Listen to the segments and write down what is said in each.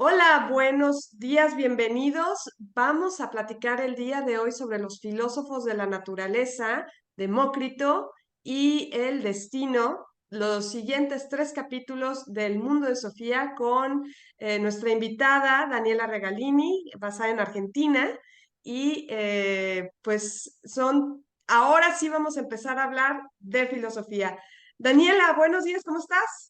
Hola, buenos días, bienvenidos. Vamos a platicar el día de hoy sobre los filósofos de la naturaleza, Demócrito y el destino, los siguientes tres capítulos del mundo de Sofía con nuestra invitada Daniela Regalini, basada en Argentina. Y pues ahora sí vamos a empezar a hablar de filosofía. Daniela, buenos días, ¿cómo estás?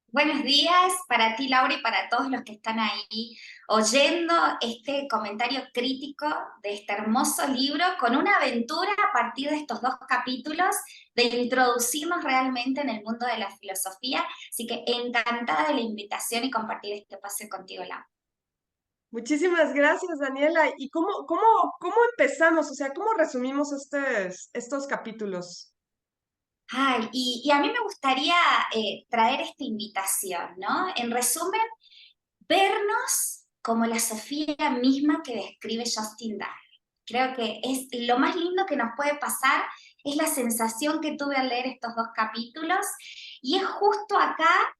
Buenos días para ti, Laura, y para todos los que están ahí oyendo este comentario crítico de este hermoso libro, con una aventura a partir de estos dos capítulos de introducirnos realmente en el mundo de la filosofía. Así que encantada de la invitación y compartir este espacio contigo, Laura. Muchísimas gracias, Daniela. ¿Y cómo empezamos? O sea, ¿cómo resumimos estos capítulos? Ay, y a mí me gustaría traer esta invitación, ¿no? En resumen, vernos como la Sofía misma que describe Justin Darwin. Creo que es lo más lindo que nos puede pasar, es la sensación que tuve al leer estos dos capítulos, y es justo acá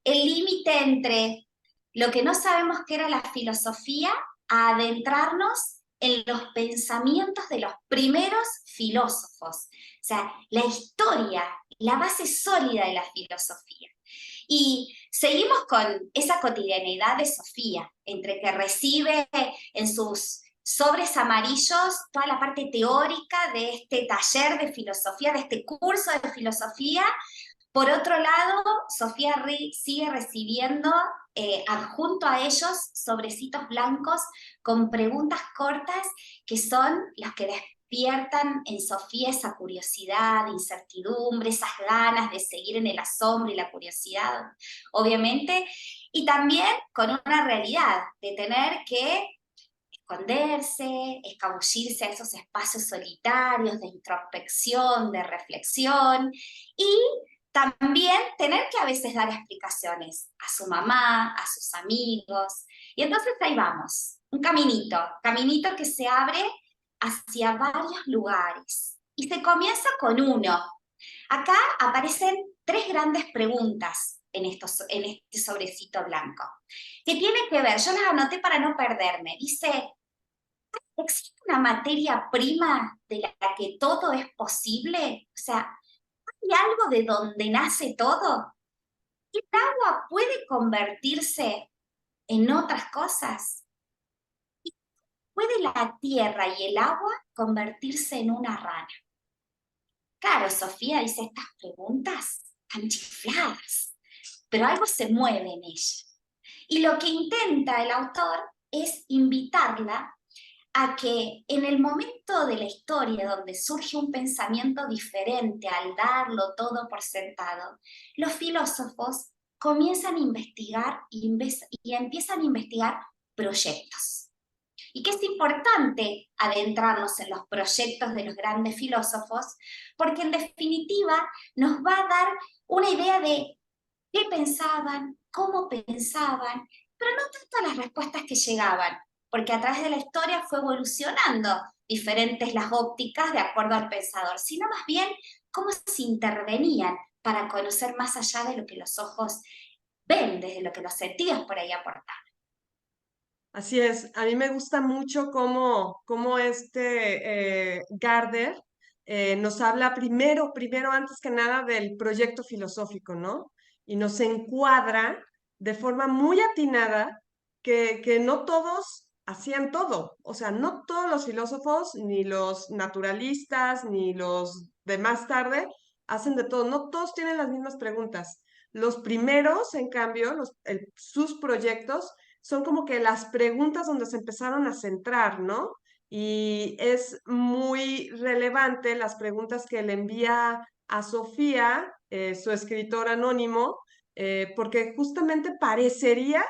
el límite entre lo que no sabemos que era la filosofía a adentrarnos en los pensamientos de los primeros filósofos. O sea, la historia, la base sólida de la filosofía. Y seguimos con esa cotidianidad de Sofía, entre que recibe en sus sobres amarillos toda la parte teórica de este taller de filosofía, de este curso de filosofía. Por otro lado, Sofía sigue recibiendo adjunto a ellos sobrecitos blancos con preguntas cortas que son las que despiertan en Sofía esa curiosidad, incertidumbre, esas ganas de seguir en el asombro y la curiosidad, obviamente, y también con una realidad de tener que esconderse, escabullirse a esos espacios solitarios de introspección, de reflexión, y también tener que a veces dar explicaciones a su mamá, a sus amigos. Y entonces ahí vamos, un caminito que se abre hacia varios lugares. Y se comienza con uno. Acá aparecen tres grandes preguntas en este sobrecito blanco, que tienen que ver, yo las anoté para no perderme. Dice, ¿existe una materia prima de la que todo es posible? O sea, ¿hay algo de donde nace todo? ¿El agua puede convertirse en otras cosas? ¿Puede la tierra y el agua convertirse en una rana? Claro, Sofía dice estas preguntas tan chifladas, pero algo se mueve en ella. Y lo que intenta el autor es invitarla a que en el momento de la historia donde surge un pensamiento diferente al darlo todo por sentado, los filósofos comienzan a investigar y empiezan a investigar proyectos. Y que es importante adentrarnos en los proyectos de los grandes filósofos, porque en definitiva nos va a dar una idea de qué pensaban, cómo pensaban, pero no tanto las respuestas que llegaban, porque a través de la historia fue evolucionando diferentes las ópticas de acuerdo al pensador, sino más bien cómo se intervenían para conocer más allá de lo que los ojos ven, desde lo que los sentidos por ahí aportan. Así es, a mí me gusta mucho cómo Gardner nos habla primero, antes que nada, del proyecto filosófico, ¿no? Y nos encuadra de forma muy atinada que no todos hacían todo, o sea, no todos los filósofos, ni los naturalistas, ni los de más tarde, hacen de todo, no todos tienen las mismas preguntas. Los primeros, en cambio, sus proyectos son como que las preguntas donde se empezaron a centrar, ¿no? Y es muy relevante las preguntas que le envía a Sofía, su escritor anónimo, porque justamente parecería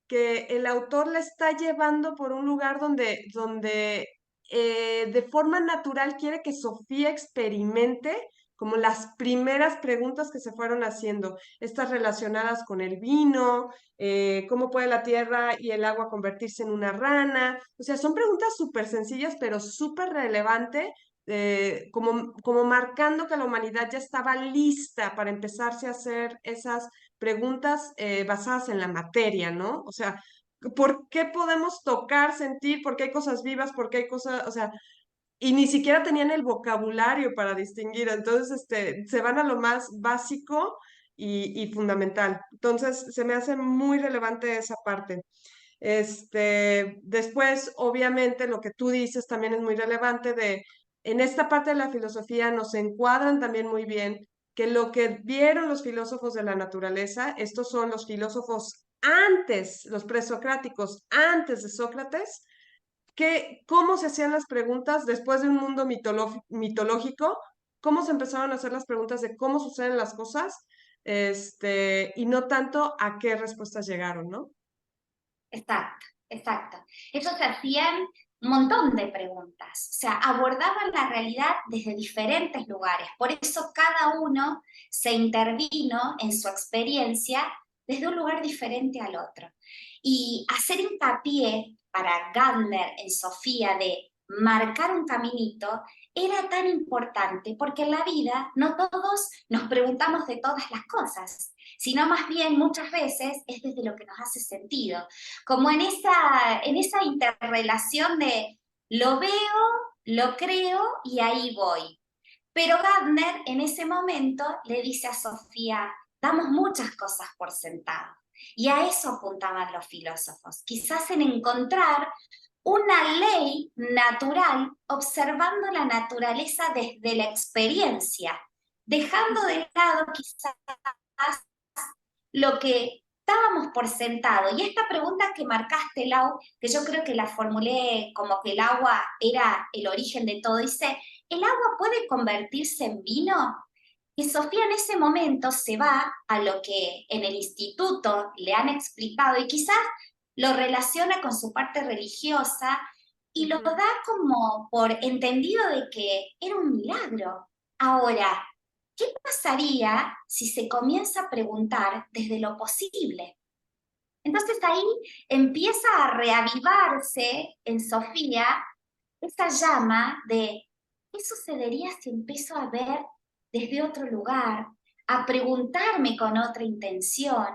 que el autor la está llevando por un lugar donde de forma natural quiere que Sofía experimente como las primeras preguntas que se fueron haciendo, estas relacionadas con el vino, cómo puede la tierra y el agua convertirse en una rana. O sea, son preguntas súper sencillas, pero súper relevantes, como marcando que la humanidad ya estaba lista para empezarse a hacer esas preguntas basadas en la materia, ¿no? O sea, ¿por qué podemos tocar, sentir? ¿Por qué hay cosas vivas? ¿Por qué hay cosas, o sea, y ni siquiera tenían el vocabulario para distinguir? Entonces, se van a lo más básico y fundamental. Entonces, se me hace muy relevante esa parte. Después, obviamente, lo que tú dices también es muy relevante en esta parte de la filosofía nos encuadran también muy bien que lo que vieron los filósofos de la naturaleza, estos son los filósofos antes, los presocráticos antes de Sócrates, que cómo se hacían las preguntas después de un mundo mitológico, cómo se empezaron a hacer las preguntas de cómo suceden las cosas, y no tanto a qué respuestas llegaron, ¿no? Exacto, exacto. Ellos se hacían un montón de preguntas, o sea, abordaban la realidad desde diferentes lugares. Por eso cada uno se intervino en su experiencia desde un lugar diferente al otro. Y hacer hincapié para Gardner en Sofía de marcar un caminito era tan importante porque en la vida no todos nos preguntamos de todas las cosas, sino más bien muchas veces es desde lo que nos hace sentido, como en esa interrelación de lo veo, lo creo y ahí voy. Pero Gardner en ese momento le dice a Sofía, damos muchas cosas por sentado. Y a eso apuntaban los filósofos, quizás en encontrar una ley natural observando la naturaleza desde la experiencia, dejando de lado quizás lo que dábamos por sentado. Y esta pregunta que marcaste, Lau, que yo creo que la formulé como que el agua era el origen de todo, dice, ¿el agua puede convertirse en vino? Y Sofía en ese momento se va a lo que en el instituto le han explicado y quizás lo relaciona con su parte religiosa y lo Ujú. da como por entendido de que era un milagro. Ahora, ¿qué pasaría si se comienza a preguntar desde lo posible? Entonces ahí empieza a reavivarse en Sofía esa llama de ¿qué sucedería si empiezo a ver desde otro lugar, a preguntarme con otra intención,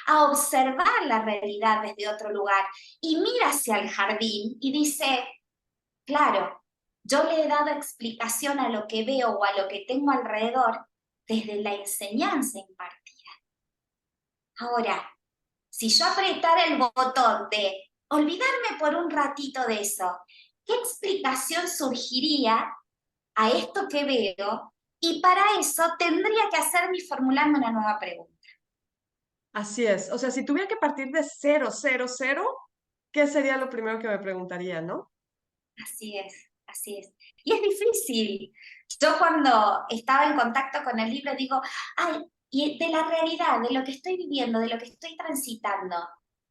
a observar la realidad desde otro lugar? Y mira hacia el jardín y dice, claro, yo le he dado explicación a lo que veo o a lo que tengo alrededor desde la enseñanza impartida. Ahora, si yo apretara el botón de olvidarme por un ratito de eso, ¿qué explicación surgiría a esto que veo? Y para eso tendría que hacerme y formularme una nueva pregunta. Así es. O sea, si tuviera que partir de cero, cero, cero, ¿qué sería lo primero que me preguntaría, no? Así es, así es. Y es difícil. Yo cuando estaba en contacto con el libro digo, ay, y de la realidad, de lo que estoy viviendo, de lo que estoy transitando,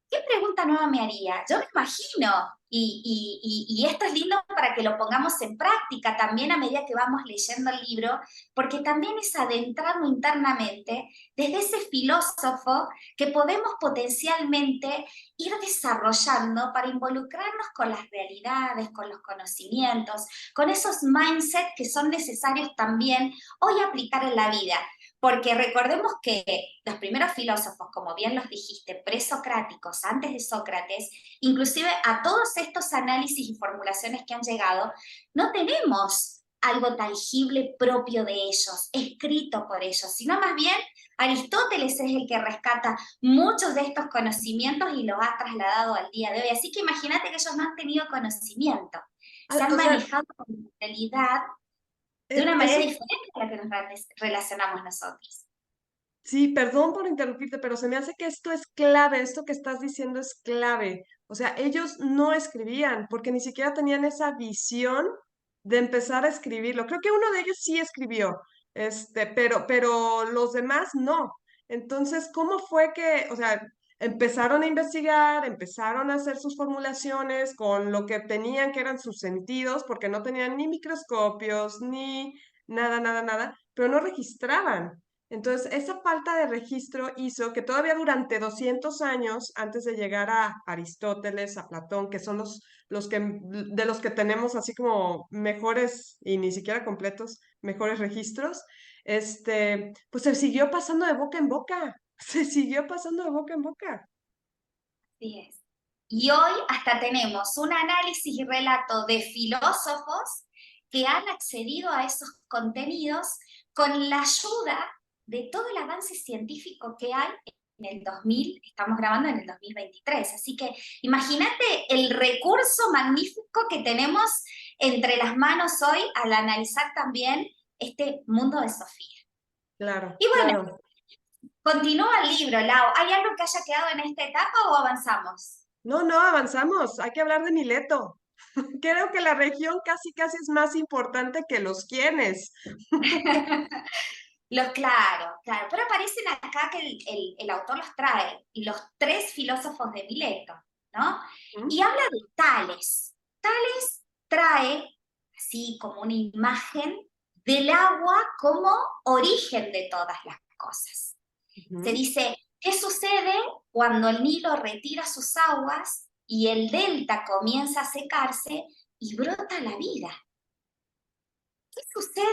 ¿qué pregunta nueva me haría? Yo me imagino, y esto es lindo para que lo pongamos en práctica también a medida que vamos leyendo el libro, porque también es adentrarnos internamente desde ese filósofo que podemos potencialmente ir desarrollando para involucrarnos con las realidades, con los conocimientos, con esos mindsets que son necesarios también hoy aplicar en la vida. Porque recordemos que los primeros filósofos, como bien los dijiste, presocráticos, antes de Sócrates, inclusive a todos estos análisis y formulaciones que han llegado, no tenemos algo tangible propio de ellos, escrito por ellos, sino más bien Aristóteles es el que rescata muchos de estos conocimientos y los ha trasladado al día de hoy. Así que imagínate que ellos no han tenido conocimiento, se han O sea, manejado con la realidad de una manera eso diferente a la que nos relacionamos nosotros. sí, perdón por interrumpirte, pero se me hace que esto es clave, esto que estás diciendo es clave. O sea, ellos no escribían porque ni siquiera tenían esa visión de empezar a escribirlo. Creo que uno de ellos sí escribió, pero los demás no. Entonces, ¿cómo fue que, o sea, empezaron a investigar, empezaron a hacer sus formulaciones con lo que tenían que eran sus sentidos, porque no tenían ni microscopios, ni nada, nada, nada, pero no registraban. Entonces, esa falta de registro hizo que todavía durante 200 años, antes de llegar a Aristóteles, a Platón, que son de los que tenemos así como mejores y ni siquiera completos, mejores registros, pues se siguió pasando de boca en boca, se siguió pasando de boca en boca. Así es. Y hoy hasta tenemos un análisis y relato de filósofos que han accedido a esos contenidos con la ayuda de todo el avance científico que hay en el 2000, estamos grabando en el 2023. Así que imagínate el recurso magnífico que tenemos entre las manos hoy al analizar también este mundo de Sofía. Claro, Y bueno, claro. continúa el libro, Lau. ¿Hay algo que haya quedado en esta etapa o avanzamos? No, no, avanzamos. Hay que hablar de Mileto. Creo que la región casi, casi es más importante que los quienes. Claro, claro, pero aparecen acá que el autor los trae, los tres filósofos de Mileto, ¿no? ¿Mm? Y habla de Tales. Tales trae, así como una imagen del agua como origen de todas las cosas. Se Ujú. dice, ¿qué sucede cuando el Nilo retira sus aguas y el delta comienza a secarse y brota la vida? ¿Qué sucede?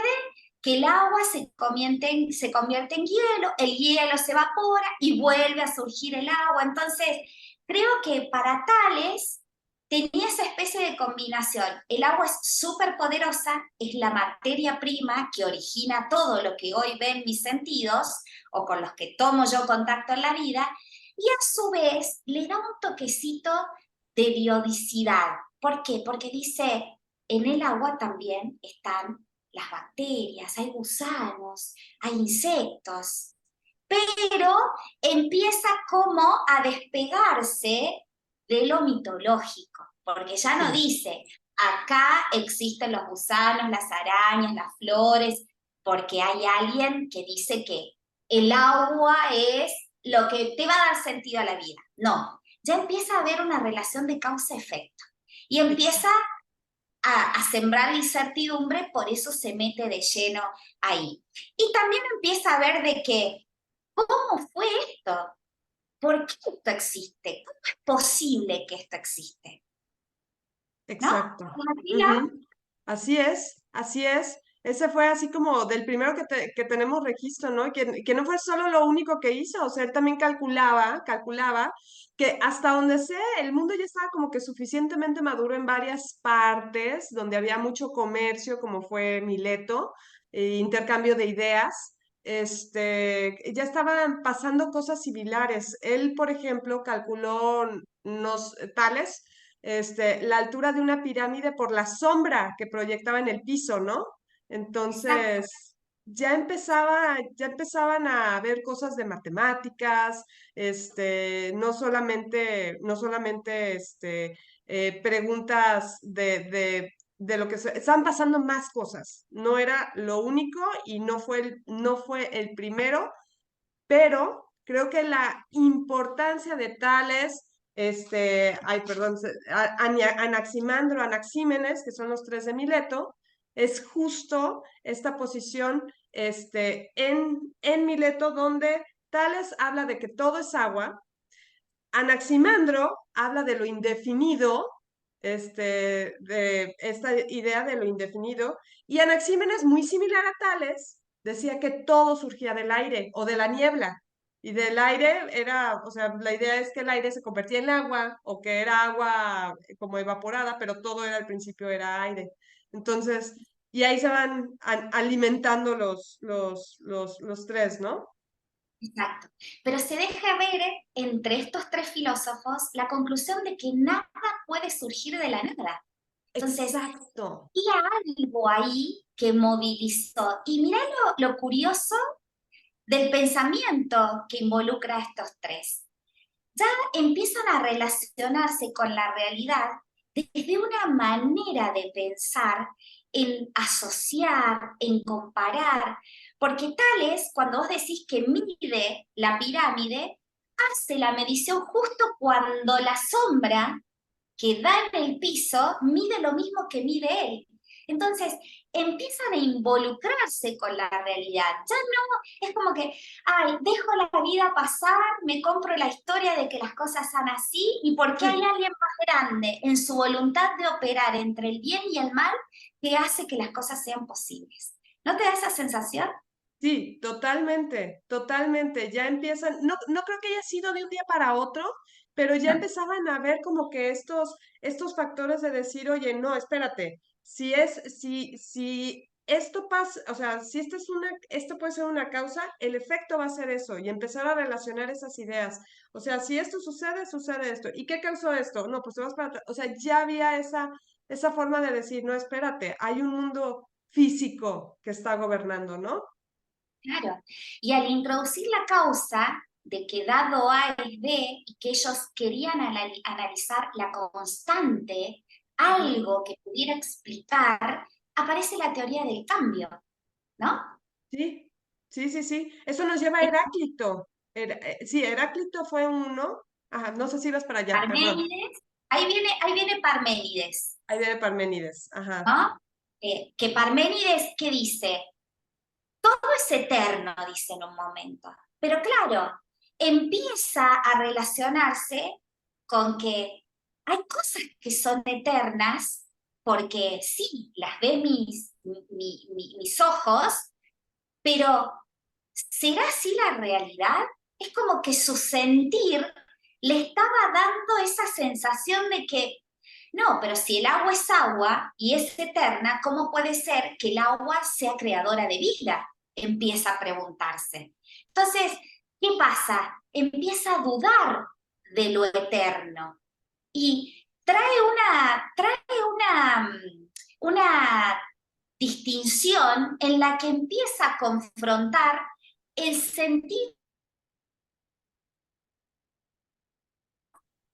Que el agua se convierte en hielo, el hielo se evapora y vuelve a surgir el agua. Entonces, creo que para Tales tenía esa especie de combinación. El agua es súper poderosa, es la materia prima que origina todo lo que hoy ven mis sentidos o con los que tomo yo contacto en la vida, y a su vez le da un toquecito de biodicidad. ¿Por qué? Porque dice, en el agua también están las bacterias, hay gusanos, hay insectos, pero empieza como a despegarse de lo mitológico, porque ya no Sí, dice, acá existen los gusanos, las arañas, las flores, porque hay alguien que dice que el agua es lo que te va a dar sentido a la vida. No, ya empieza a haber una relación de causa-efecto y empieza exacto. a sembrar incertidumbre, por eso se mete de lleno ahí. Y también empieza a ver de que, ¿cómo fue esto? ¿Por qué esto existe? ¿Cómo es posible que esto existe? ¿No? Exacto. Martina, Ujú. Así es, así es. Ese fue así como del primero que tenemos registro, ¿no? Que no fue solo lo único que hizo, o sea, él también calculaba que hasta donde sé, el mundo ya estaba como que suficientemente maduro en varias partes, donde había mucho comercio, como fue Mileto, intercambio de ideas. Ya estaban pasando cosas similares. Él, por ejemplo, calculó tales la altura de una pirámide por la sombra que proyectaba en el piso, ¿no? exacto, Entonces, ya empezaban a ver cosas de matemáticas, no solamente, preguntas de lo que estaban pasando más cosas. No era lo único y no fue el primero, pero creo que la importancia de Tales, ay, perdón, Anaximandro, Anaxímenes, que son los tres de Mileto, es justo esta posición en Mileto donde Tales habla de que todo es agua, Anaximandro habla de lo indefinido, de esta idea de lo indefinido, y Anaxímenes, muy similar a Tales, decía que todo surgía del aire o de la niebla. Y del aire era, o sea, la idea es que el aire se convertía en agua o que era agua como evaporada, pero todo era al principio era aire. Entonces, y ahí se van alimentando los tres, ¿no? exacto. Pero se deja ver entre estos tres filósofos la conclusión de que nada puede surgir de la nada. Entonces, Exacto. había algo ahí que movilizó. Y mirá lo curioso del pensamiento que involucra a estos tres. Ya empiezan a relacionarse con la realidad desde una manera de pensar, en asociar, en comparar, porque Tales, cuando vos decís que mide la pirámide, hace la medición justo cuando la sombra que da en el piso mide lo mismo que mide él. Entonces, empiezan a involucrarse con la realidad. Ya no, es como que, ay, dejo la vida pasar, me compro la historia de que las cosas son así, y porque hay Sí. alguien más grande en su voluntad de operar entre el bien y el mal que hace que las cosas sean posibles. ¿No te da esa sensación? Sí, totalmente, totalmente. Ya empiezan, no, no creo que haya sido de un día para otro, pero ya No, empezaban a ver como que estos factores de decir, oye, no, espérate, si esto pasa, o sea, si esto puede ser una causa, el efecto va a ser eso, y empezar a relacionar esas ideas. O sea, si esto sucede, sucede esto. ¿Y qué causó esto? No, pues te vas para atrás. O sea, ya había esa forma de decir, no, espérate, hay un mundo físico que está gobernando, ¿no? claro. Y al introducir la causa de que dado A es B y que ellos querían analizar la constante, Ujú. algo que pudiera explicar, aparece la teoría del cambio, ¿no? Sí, sí, sí, sí. Eso nos lleva a Heráclito. Sí, Heráclito fue uno. Ajá, no sé si ibas para allá, perdón. Parménides, ahí viene Parménides, Ahí viene Parménides. Ajá. ¿no? Que Parménides, ¿qué dice? Todo es eterno, dice en un momento. Pero claro, empieza a relacionarse con que hay cosas que son eternas, porque sí, las ve mis ojos, pero ¿será así la realidad? Es como que su sentir le estaba dando esa sensación de que, no, pero si el agua es agua y es eterna, ¿cómo puede ser que el agua sea creadora de vida? Empieza a preguntarse. Entonces, ¿qué pasa? Empieza a dudar de lo eterno y trae una distinción en la que empieza a confrontar el sentido.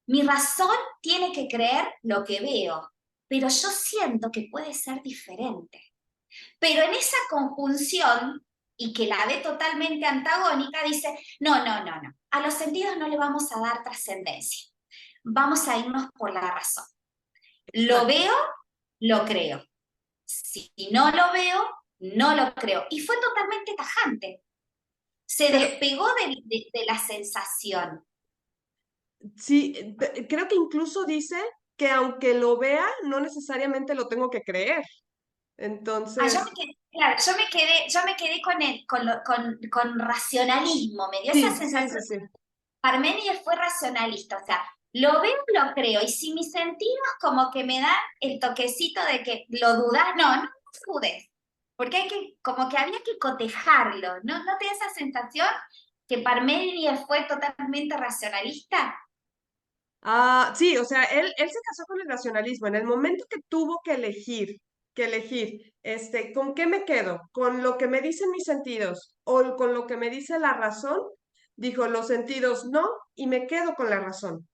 Mi razón tiene que creer lo que veo, pero yo siento que puede ser diferente. Pero en esa conjunción, y que la ve totalmente antagónica, dice, no, no, no, no, a los sentidos no le vamos a dar trascendencia, vamos a irnos por la razón. Lo Exacto. veo, lo creo. Si no lo veo, no lo creo. Y fue totalmente tajante. Se Pero despegó de la sensación. sí, creo que incluso dice que aunque lo vea, no necesariamente lo tengo que creer. Ah, yo Entonces, me quedé, claro, yo me quedé con racionalismo, me dio esa sí, sí, sensación. sí, sí. Parménides fue racionalista, o sea, lo veo, lo creo, y si mis sentidos como que me dan el toquecito de que lo dudas, no, no dudes, porque como que había que cotejarlo, ¿no? ¿No te da esa sensación que Parménides fue totalmente racionalista? Ah, sí, o sea, él se casó con el racionalismo. En el momento que tuvo que elegir, ¿con qué me quedo? ¿Con lo que me dicen mis sentidos o con lo que me dice la razón? Dijo, los sentidos no, y me quedo con la razón.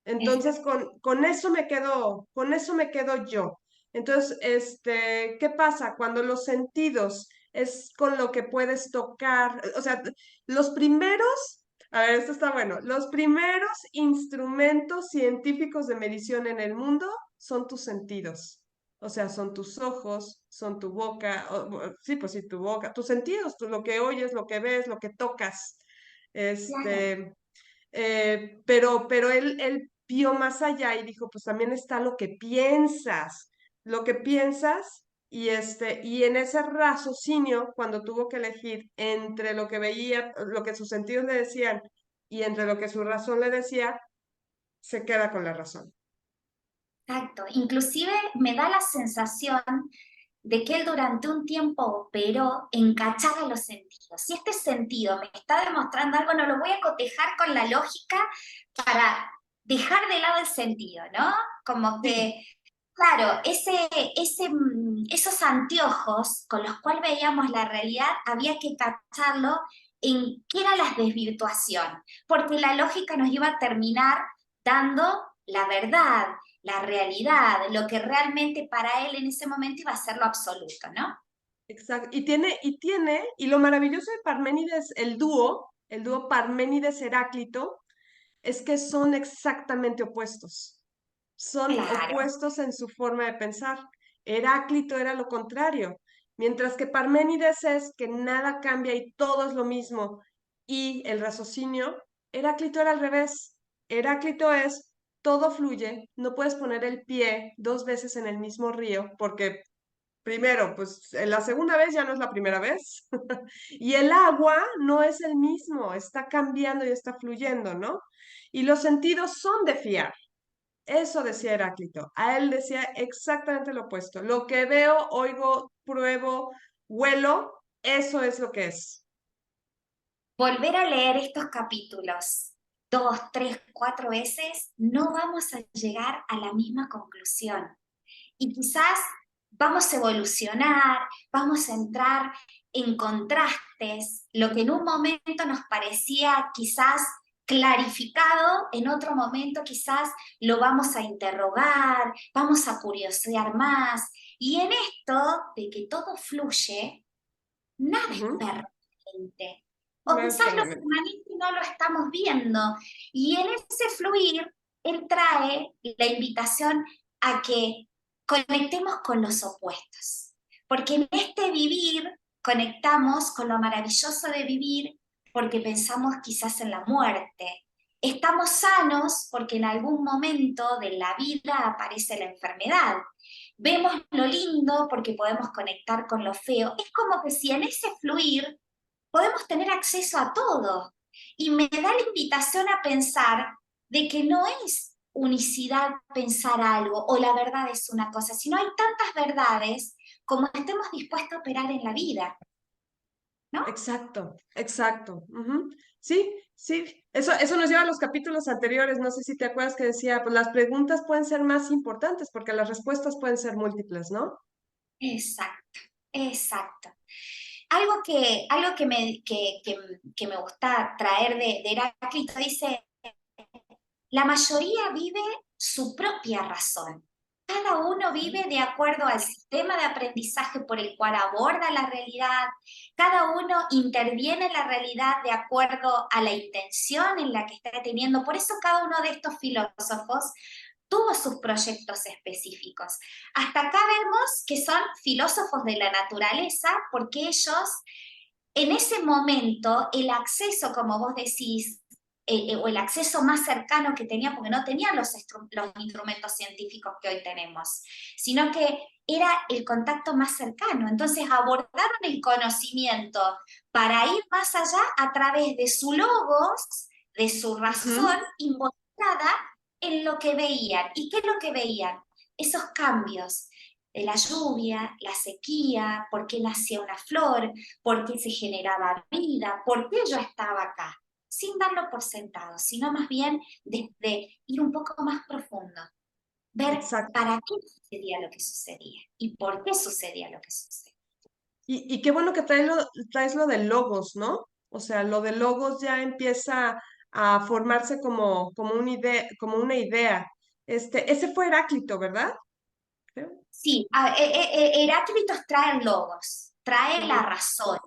Entonces, con eso me quedo yo. Entonces, ¿qué pasa? Cuando los sentidos es con lo que puedes tocar, o sea, los primeros, a ver, esto está bueno, los primeros instrumentos científicos de medición en el mundo son tus sentidos. O sea, son tus ojos, son tu boca, sí, pues sí, tu boca, tus sentidos, lo que oyes, lo que ves, lo que tocas. Claro, Pero él vio más allá y dijo, pues también está lo que piensas y en ese raciocinio, cuando tuvo que elegir entre lo que veía, lo que sus sentidos le decían y entre lo que su razón le decía, se queda con la razón. exacto. Inclusive me da la sensación de que él durante un tiempo operó en cachar a los sentidos. Si este sentido me está demostrando algo, no lo voy a cotejar con la lógica para dejar de lado el sentido, ¿no? Como Sí, que, claro, esos anteojos con los cuales veíamos la realidad, había que cacharlo en qué era la desvirtuación, porque la lógica nos iba a terminar dando la verdad, la realidad, lo que realmente para él en ese momento iba a ser lo absoluto, ¿no? exacto. Y lo maravilloso de Parménides, el dúo Parménides-Heráclito, es que son exactamente opuestos. Son Claro, opuestos en su forma de pensar. Heráclito era lo contrario, mientras que Parménides es que nada cambia y todo es lo mismo. Y el raciocinio, Heráclito era al revés. Heráclito es todo fluye, no puedes poner el pie dos veces en el mismo río porque primero, pues la segunda vez ya no es la primera vez. Y el agua no es el mismo, está cambiando y está fluyendo, ¿no? Y los sentidos son de fiar. Eso decía Heráclito. A él decía exactamente lo opuesto. Lo que veo, oigo, pruebo, huelo, eso es lo que es. Volver a leer estos capítulos 2, 3, 4 veces, no vamos a llegar a la misma conclusión. Y quizás vamos a evolucionar, vamos a entrar en contrastes, lo que en un momento nos parecía quizás clarificado, en otro momento quizás lo vamos a interrogar, vamos a curiosear más. Y en esto de que todo fluye, nada es Ujú. permanente. O No es quizás lo permanente. permanente no lo estamos viendo. Y en ese fluir, él trae la invitación a que conectemos con los opuestos. Porque en este vivir conectamos con lo maravilloso de vivir porque pensamos quizás en la muerte. Estamos sanos porque en algún momento de la vida aparece la enfermedad. Vemos lo lindo porque podemos conectar con lo feo. Es como que si en ese fluir podemos tener acceso a todo. Y me da la invitación a pensar de que no es unicidad pensar algo o la verdad es una cosa, sino hay tantas verdades como estemos dispuestos a operar en la vida, ¿no? Exacto, exacto. Ujú. Sí, sí. Eso nos lleva a los capítulos anteriores. No sé si te acuerdas que decía, pues las preguntas pueden ser más importantes porque las respuestas pueden ser múltiples, ¿no? Exacto, exacto. Algo que me gusta traer de Heráclito dice, la mayoría vive su propia razón. Cada uno vive de acuerdo al sistema de aprendizaje por el cual aborda la realidad. Cada uno interviene en la realidad de acuerdo a la intención en la que está teniendo. Por eso cada uno de estos filósofos tuvo sus proyectos específicos. Hasta acá vemos que son filósofos de la naturaleza porque ellos en ese momento el acceso, como vos decís, o el acceso más cercano que tenían, porque no tenían los instrumentos científicos que hoy tenemos, sino que era el contacto más cercano. Entonces abordaron el conocimiento para ir más allá a través de su logos, de su razón Ujú. involucrada en lo que veían. ¿Y qué es lo que veían? Esos cambios de la lluvia, la sequía, por qué nacía una flor, por qué se generaba vida, por qué yo estaba acá, sin darlo por sentado, sino más bien desde ir un poco más profundo, ver Exacto. para qué sucedía lo que sucedía y por qué sucedía lo que sucedía. Y qué bueno que traes lo de logos, ¿no? O sea, lo de logos ya empieza a formarse como una idea. Ese fue Heráclito, ¿verdad? Creo. Sí, Heráclitos trae logos, trae la Ujú. razón,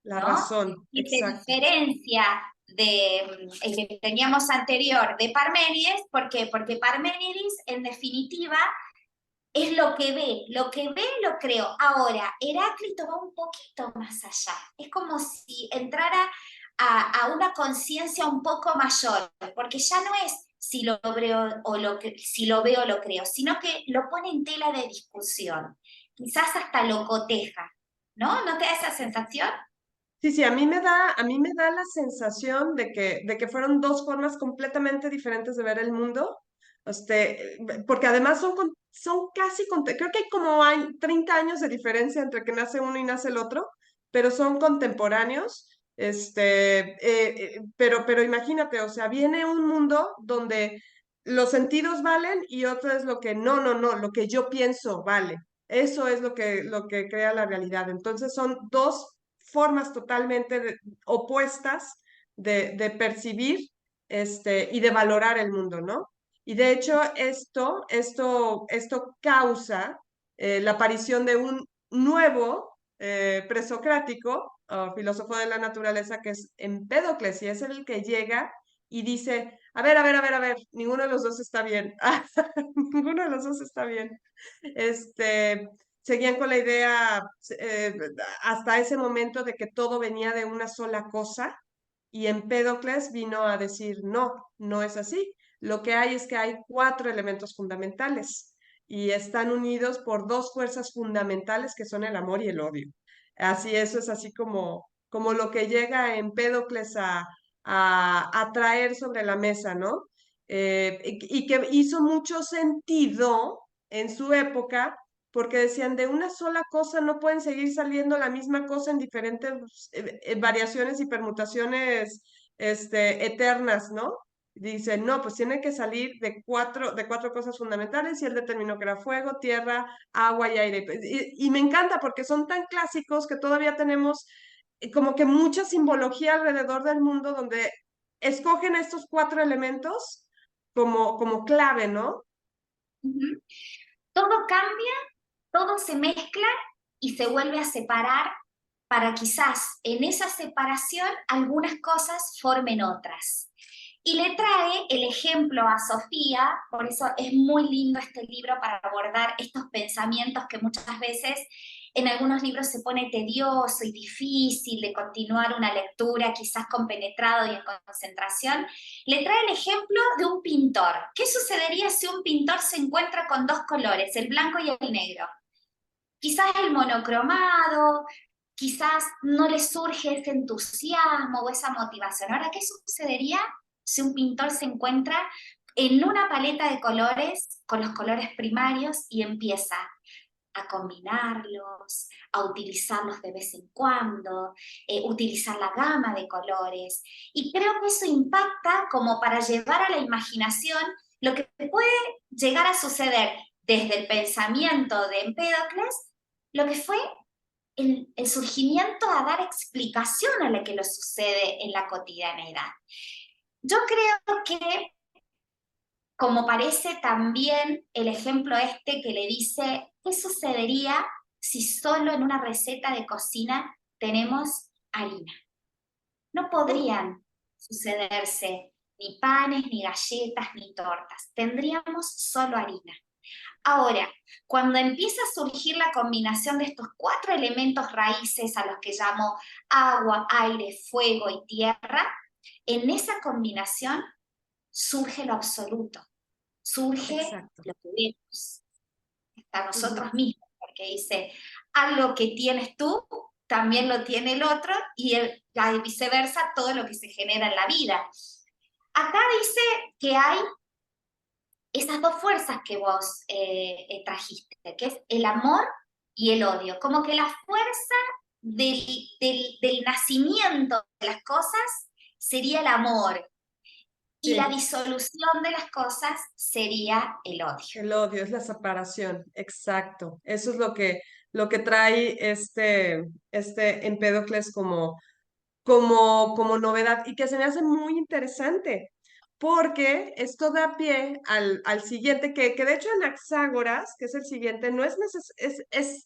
La ¿no? razón, Y se exacto. diferencia de el que teníamos anterior de Parménides, ¿por qué? Porque Parménides, en definitiva, es lo que ve lo creo. Ahora, Heráclito va un poquito más allá, es como si entrara a una conciencia un poco mayor, porque ya no es si lo veo o si lo veo o lo creo, sino que lo pone en tela de discusión, quizás hasta lo coteja, ¿no? ¿No te da esa sensación? Sí, sí, a mí me da la sensación de que fueron dos formas completamente diferentes de ver el mundo. Porque además son casi, creo que hay como 30 años de diferencia entre que nace uno y nace el otro, pero son contemporáneos. Pero imagínate, o sea, viene un mundo donde los sentidos valen y otro es lo que no, lo que yo pienso vale. Eso es lo que crea la realidad. Entonces son dos formas totalmente opuestas de percibir y de valorar el mundo, ¿no? Y de hecho esto causa la aparición de un nuevo presocrático, filósofo de la naturaleza, que es Empédocles, y es el que llega y dice, a ver, ninguno de los dos está bien, ninguno de los dos está bien. Seguían con la idea hasta ese momento de que todo venía de una sola cosa y Empédocles vino a decir, no, no es así. Lo que hay es que hay cuatro elementos fundamentales y están unidos por dos fuerzas fundamentales que son el amor y el odio. Así, eso es así como lo que llega Empédocles a traer sobre la mesa, ¿no? Y que hizo mucho sentido en su época, porque decían, de una sola cosa no pueden seguir saliendo la misma cosa en diferentes variaciones y permutaciones eternas, ¿no? Dice, no, pues tiene que salir de cuatro cosas fundamentales y él determinó que era fuego, tierra, agua y aire. Y me encanta porque son tan clásicos que todavía tenemos como que mucha simbología alrededor del mundo donde escogen estos cuatro elementos como clave, ¿no? Ujú. Todo cambia, todo se mezcla y se vuelve a separar para quizás en esa separación algunas cosas formen otras. Y le trae el ejemplo a Sofía, por eso es muy lindo este libro para abordar estos pensamientos que muchas veces en algunos libros se pone tedioso y difícil de continuar una lectura, quizás compenetrado y en concentración. Le trae el ejemplo de un pintor. ¿Qué sucedería si un pintor se encuentra con dos colores, el blanco y el negro? Quizás el monocromado, quizás no le surge ese entusiasmo o esa motivación. Ahora, ¿qué sucedería si un pintor se encuentra en una paleta de colores con los colores primarios y empieza a combinarlos, a utilizarlos de vez en cuando, utilizar la gama de colores? Y creo que eso impacta como para llevar a la imaginación lo que puede llegar a suceder desde el pensamiento de Empédocles, lo que fue el surgimiento a dar explicación a lo que lo sucede en la cotidianeidad. Yo creo que, como parece también el ejemplo este que le dice, ¿qué sucedería si solo en una receta de cocina tenemos harina? No Uf, podrían sucederse ni panes, ni galletas, ni tortas. Tendríamos solo harina. Ahora, cuando empieza a surgir la combinación de estos cuatro elementos raíces a los que llamo agua, aire, fuego y tierra, en esa combinación surge lo absoluto, surge exacto. lo que vemos, a Ujú. nosotros mismos, porque dice, algo que tienes tú, también lo tiene el otro, y viceversa, todo lo que se genera en la vida. Acá dice que hay esas dos fuerzas que vos trajiste, que es el amor y el odio, como que la fuerza del nacimiento de las cosas sería el amor y la Sí, disolución de las cosas sería el odio. el odio es la separación, exacto. Eso es lo que trae este Empédocles como novedad y que se me hace muy interesante, porque esto da pie al siguiente, que de hecho Anaxágoras, que es el siguiente, no es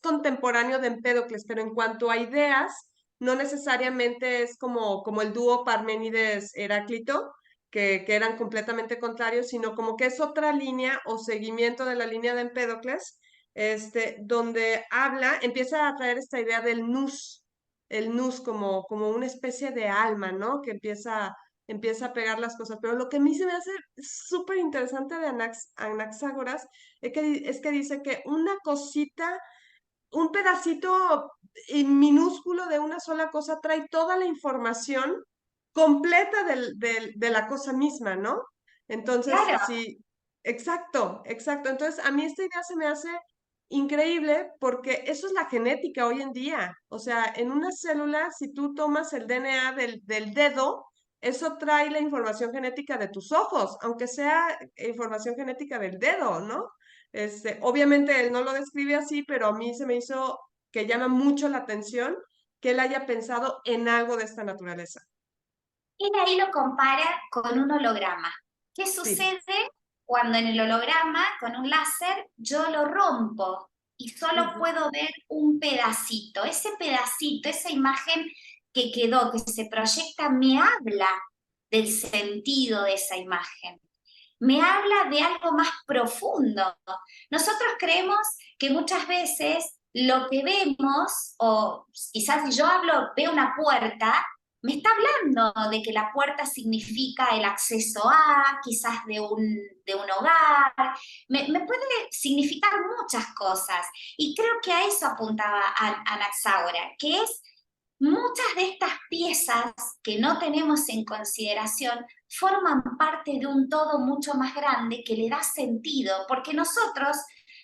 contemporáneo de Empédocles, pero en cuanto a ideas, no necesariamente es como el dúo Parménides-Heráclito, que eran completamente contrarios, sino como que es otra línea o seguimiento de la línea de Empédocles, donde empieza a traer esta idea del nous, el nous como una especie de alma, ¿no? Que empieza a pegar las cosas. Pero lo que a mí se me hace súper interesante de Anaxágoras es que dice que una cosita, un pedacito minúsculo de una sola cosa trae toda la información completa de la cosa misma, ¿no? Entonces, Claro, sí, exacto, exacto. Entonces, a mí esta idea se me hace increíble porque eso es la genética hoy en día. O sea, en una célula, si tú tomas el DNA del dedo, eso trae la información genética de tus ojos, aunque sea información genética del dedo, ¿no? Obviamente él no lo describe así, pero a mí se me hizo que llama mucho la atención que él haya pensado en algo de esta naturaleza. él ahí lo compara con un holograma. ¿Qué Sí. sucede cuando en el holograma, con un láser, yo lo rompo y solo Ujú. puedo ver un pedacito? Ese pedacito, esa imagen que quedó, que se proyecta, me habla del sentido de esa imagen. Me habla de algo más profundo. Nosotros creemos que muchas veces lo que vemos, o quizás si yo hablo, veo una puerta, me está hablando de que la puerta significa el acceso a, quizás de un hogar, me puede significar muchas cosas. Y creo que a eso apuntaba Anaxágora, que es muchas de estas piezas que no tenemos en consideración forman parte de un todo mucho más grande que le da sentido, porque nosotros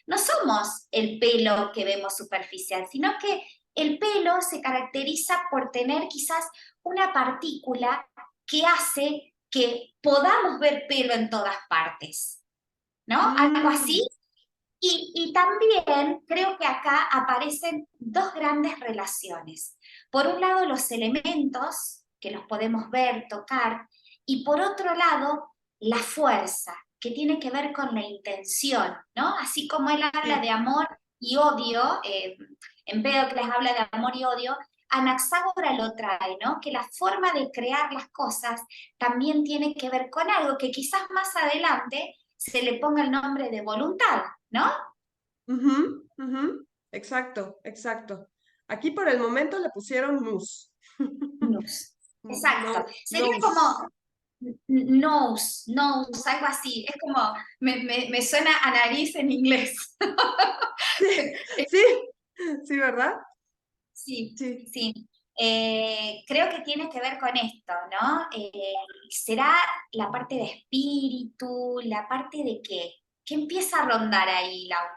no somos el pelo que vemos superficial, sino que el pelo se caracteriza por tener quizás una partícula que hace que podamos ver pelo en todas partes, ¿no? Algo así. Mm, Y también creo que acá aparecen dos grandes relaciones. Por un lado, los elementos, que los podemos ver, tocar, y por otro lado, la fuerza, que tiene que ver con la intención, ¿no? Así como él habla de sí. amor y odio, Empédocles habla de amor y odio, Anaxágora lo trae, ¿no? Que la forma de crear las cosas también tiene que ver con algo que quizás más adelante se le ponga el nombre de voluntad, ¿no? Ujú, ujú. Exacto, exacto. Aquí por el momento le pusieron mus. Nous. Exacto. No, Sería nous. como nose, nose, algo así. Es como, me suena a nariz en inglés. Sí, sí, sí, ¿verdad? Sí, Sí. sí. Creo que tiene que ver con esto, ¿no? ¿Será la parte de espíritu, la parte de qué? ¿Qué empieza a rondar ahí, Lau?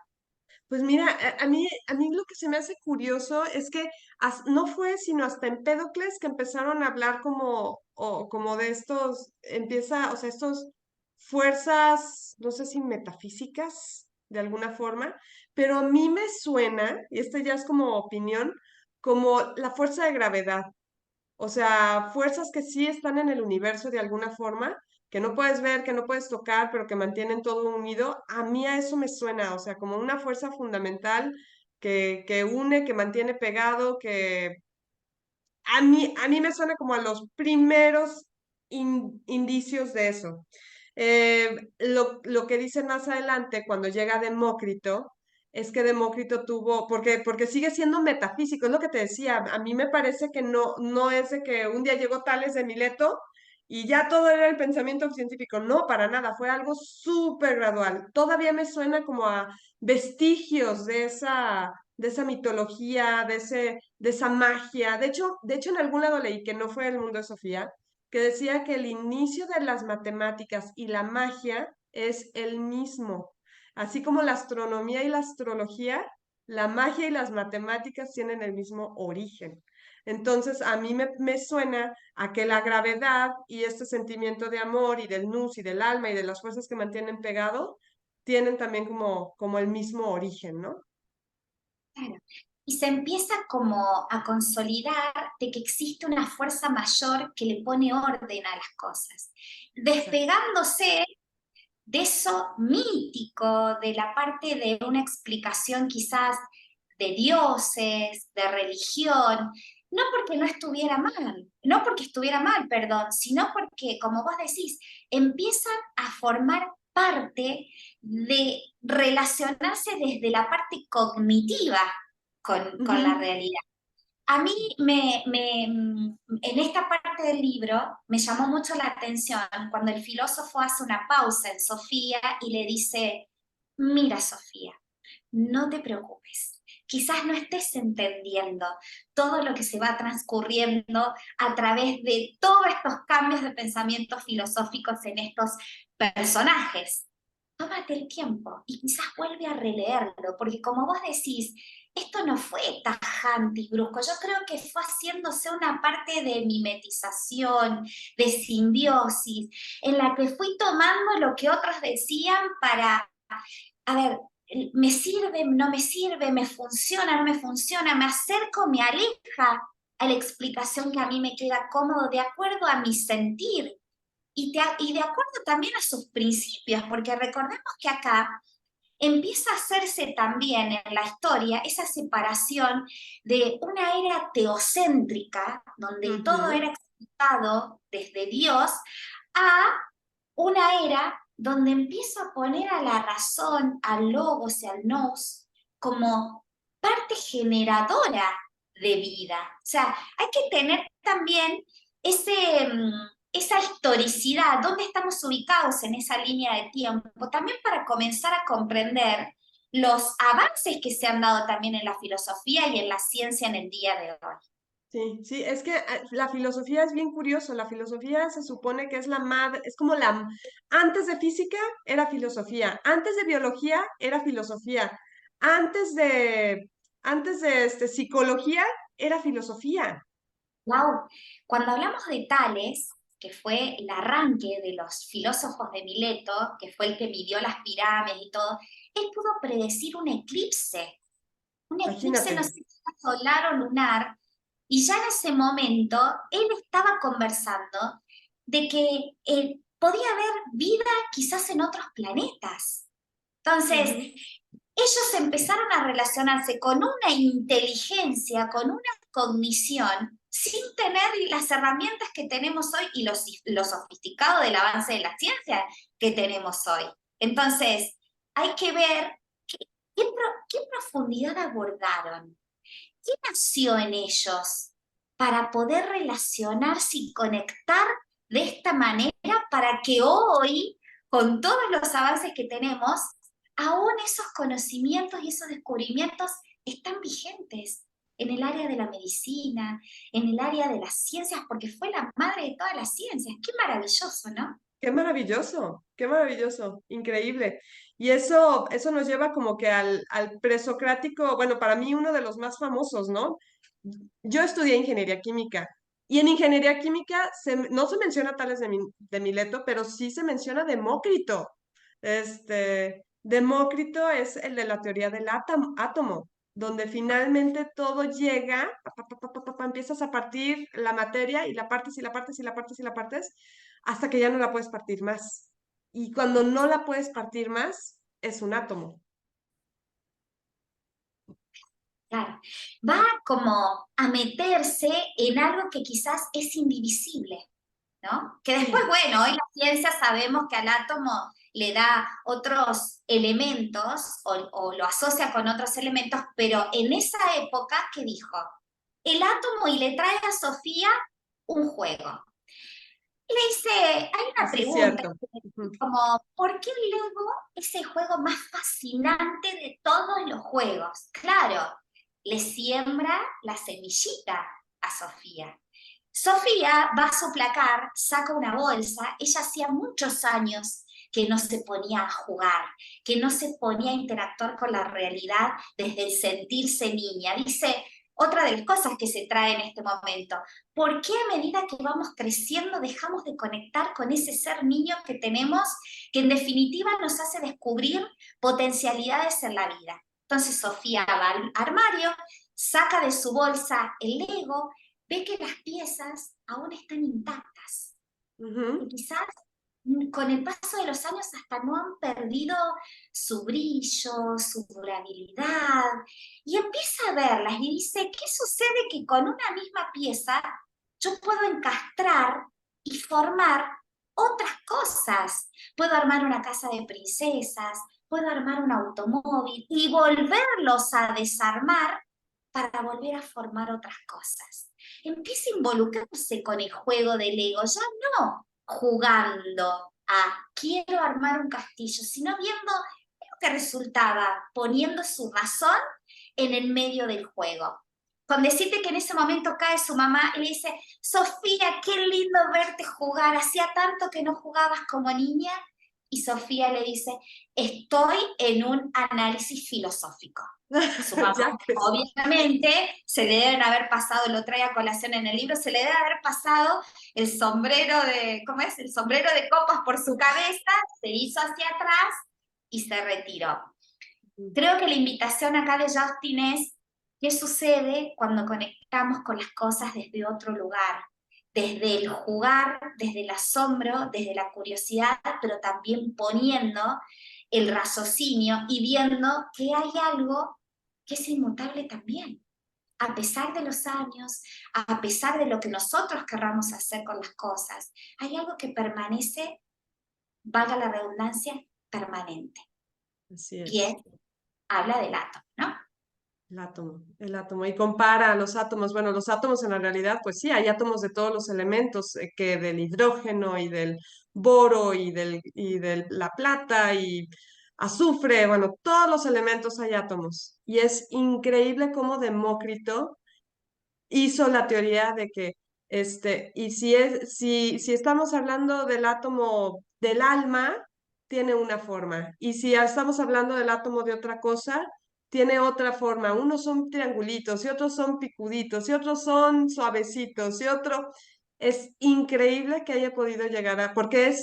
Pues mira, a mí lo que se me hace curioso es que no fue sino hasta Empédocles que empezaron a hablar como de estos, empieza, o sea, estos fuerzas, no sé si metafísicas, de alguna forma, pero a mí me suena, y esta ya es como opinión, como la fuerza de gravedad. O sea, fuerzas que sí están en el universo de alguna forma, que no puedes ver, que no puedes tocar, pero que mantienen todo unido. A mí a eso me suena, o sea, como una fuerza fundamental que une, que mantiene pegado, que a mí me suena como a los primeros indicios de eso. Lo que dicen más adelante, cuando llega Demócrito, es que Demócrito tuvo, porque sigue siendo metafísico, es lo que te decía, a mí me parece que no es de que un día llegó Tales de Mileto y ya todo era el pensamiento científico, no, para nada, fue algo súper gradual. Todavía me suena como a vestigios de esa mitología, de esa magia. De hecho, en algún lado leí que no fue el mundo de Sofía, que decía que el inicio de las matemáticas y la magia es el mismo. Así como la astronomía y la astrología, la magia y las matemáticas tienen el mismo origen. Entonces, a mí me suena a que la gravedad y este sentimiento de amor y del nus y del alma y de las fuerzas que mantienen pegado, tienen también como el mismo origen, ¿no? Claro. Y se empieza como a consolidar de que existe una fuerza mayor que le pone orden a las cosas, Exacto. despegándose de eso mítico, de la parte de una explicación quizás de dioses, de religión, no porque no estuviera mal, no porque estuviera mal, perdón, sino porque, como vos decís, empiezan a formar parte de relacionarse desde la parte cognitiva con la Ujú. realidad. A mí en esta parte del libro me llamó mucho la atención cuando el filósofo hace una pausa en Sofía y le dice, mira Sofía, no te preocupes, quizás no estés entendiendo todo lo que se va transcurriendo a través de todos estos cambios de pensamientos filosóficos en estos personajes. Tómate el tiempo y quizás vuelve a releerlo, porque como vos decís, esto no fue tajante y brusco, yo creo que fue haciéndose una parte de mimetización, de simbiosis, en la que fui tomando lo que otros decían para, a ver, me sirve, no me sirve, me funciona, no me funciona, me acerco, me aleja a la explicación que a mí me queda cómodo de acuerdo a mi sentir y de acuerdo también a sus principios, porque recordemos que acá empieza a hacerse también en la historia esa separación de una era teocéntrica, donde todo Ujú. era explicado desde Dios, a una era donde empieza a poner a la razón, al logos y al nous como parte generadora de vida. O sea, hay que tener también esa historicidad, dónde estamos ubicados en esa línea de tiempo, también para comenzar a comprender los avances que se han dado también en la filosofía y en la ciencia en el día de hoy. Sí, sí, es que la filosofía es bien curioso. La filosofía se supone que es la madre, es como antes de física era filosofía, antes de biología era filosofía, antes de, antes de psicología era filosofía. Wow. Cuando hablamos de Tales, que fue el arranque de los filósofos de Mileto, que fue el que midió las pirámides y todo, él pudo predecir un eclipse no Imagínate. sé si era solar o lunar, y ya en ese momento él estaba conversando de que podía haber vida quizás en otros planetas. Entonces, Ujú. ellos empezaron a relacionarse con una inteligencia, con una cognición, sin tener las herramientas que tenemos hoy y lo sofisticado del avance de la ciencia que tenemos hoy. Entonces, hay que ver qué profundidad abordaron, qué nació en ellos para poder relacionarse y conectar de esta manera para que hoy, con todos los avances que tenemos, aún esos conocimientos y esos descubrimientos están vigentes en el área de la medicina, en el área de las ciencias, porque fue la madre de todas las ciencias. Qué maravilloso, ¿no? Qué maravilloso, increíble. Y eso nos lleva como que al presocrático, bueno, para mí uno de los más famosos, ¿no? Yo estudié ingeniería química y en ingeniería química no se menciona Tales de Mileto, pero sí se menciona Demócrito. Demócrito es el de la teoría del átomo, donde finalmente todo llega, empiezas a partir la materia y la partes y la partes y la partes y la partes hasta que ya no la puedes partir más. Y cuando no la puedes partir más, es un átomo. Claro, va como a meterse en algo que quizás es indivisible, ¿no? Que después, Sí, bueno, hoy la ciencia sabemos que al átomo le da otros elementos o lo asocia con otros elementos, pero en esa época, ¿qué dijo? El átomo y le trae a Sofía un juego. Y le dice, hay una sí es pregunta, cierto. Ujú. como, ¿por qué el Lego es el juego más fascinante de todos los juegos? Claro, le siembra la semillita a Sofía. Sofía va a su placar, saca una bolsa, ella hacía muchos años que no se ponía a jugar, que no se ponía a interactuar con la realidad desde el sentirse niña. Dice, otra de las cosas que se trae en este momento, ¿por qué a medida que vamos creciendo dejamos de conectar con ese ser niño que tenemos, que en definitiva nos hace descubrir potencialidades en la vida? Entonces Sofía va al armario, saca de su bolsa el Lego, ve que las piezas aún están intactas, que Ujú. quizás con el paso de los años hasta no han perdido su brillo, su durabilidad, y empieza a verlas y dice, ¿qué sucede que con una misma pieza yo puedo encastrar y formar otras cosas? Puedo armar una casa de princesas, puedo armar un automóvil y volverlos a desarmar para volver a formar otras cosas. Empieza a involucrarse con el juego de Lego, ya no jugando a quiero armar un castillo, sino viendo lo que resultaba poniendo su razón en el medio del juego. Con decirte que en ese momento cae su mamá y le dice, Sofía, qué lindo verte jugar, hacía tanto que no jugabas como niña. Y Sofía le dice, estoy en un análisis filosófico. Su mamá, Ya crees. obviamente, se le deben haber pasado, lo trae a colación en el libro, se le debe haber pasado el sombrero de, ¿cómo es? El sombrero de copas por su cabeza, se hizo hacia atrás y se retiró. Creo que la invitación acá de Justin es qué sucede cuando conectamos con las cosas desde otro lugar, desde el jugar, desde el asombro, desde la curiosidad, pero también poniendo el raciocinio y viendo que hay algo que es inmutable también. A pesar de los años, a pesar de lo que nosotros querramos hacer con las cosas, hay algo que permanece, valga la redundancia, permanente. Así Y es, es. habla del átomo, ¿no? el átomo, y compara los átomos. Bueno, los átomos en la realidad, pues sí, hay átomos de todos los elementos, que del hidrógeno y del boro y de la plata y azufre, bueno, todos los elementos hay átomos. Y es increíble cómo Demócrito hizo la teoría de que, y si estamos hablando del átomo del alma, tiene una forma, y si estamos hablando del átomo de otra cosa, tiene otra forma. Unos son triangulitos, y otros son picuditos, y otros son suavecitos, y otro. Es increíble que haya podido llegar porque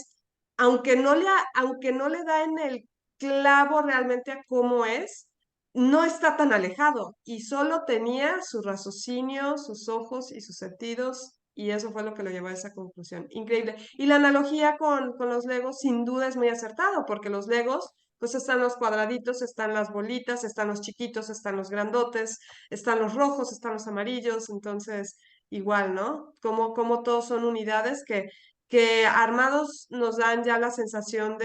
aunque no le da en el clavo realmente a cómo es, no está tan alejado y solo tenía su raciocinio, sus ojos y sus sentidos, y eso fue lo que lo llevó a esa conclusión. Increíble. Y la analogía con los Legos sin duda es muy acertado, porque los Legos, pues están los cuadraditos, están las bolitas, están los chiquitos, están los grandotes, están los rojos, están los amarillos, entonces igual, ¿no? Como todos son unidades que armados nos dan ya la sensación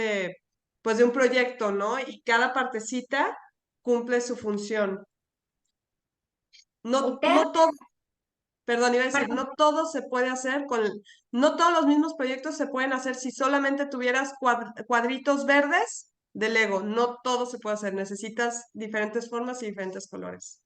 pues de un proyecto, ¿no? Y cada partecita cumple su función. No, Eterno, no todo, perdón, iba a decir, perdón, no todo se puede hacer no todos los mismos proyectos se pueden hacer si solamente tuvieras cuadritos verdes de Lego. No todo se puede hacer, necesitas diferentes formas y diferentes colores.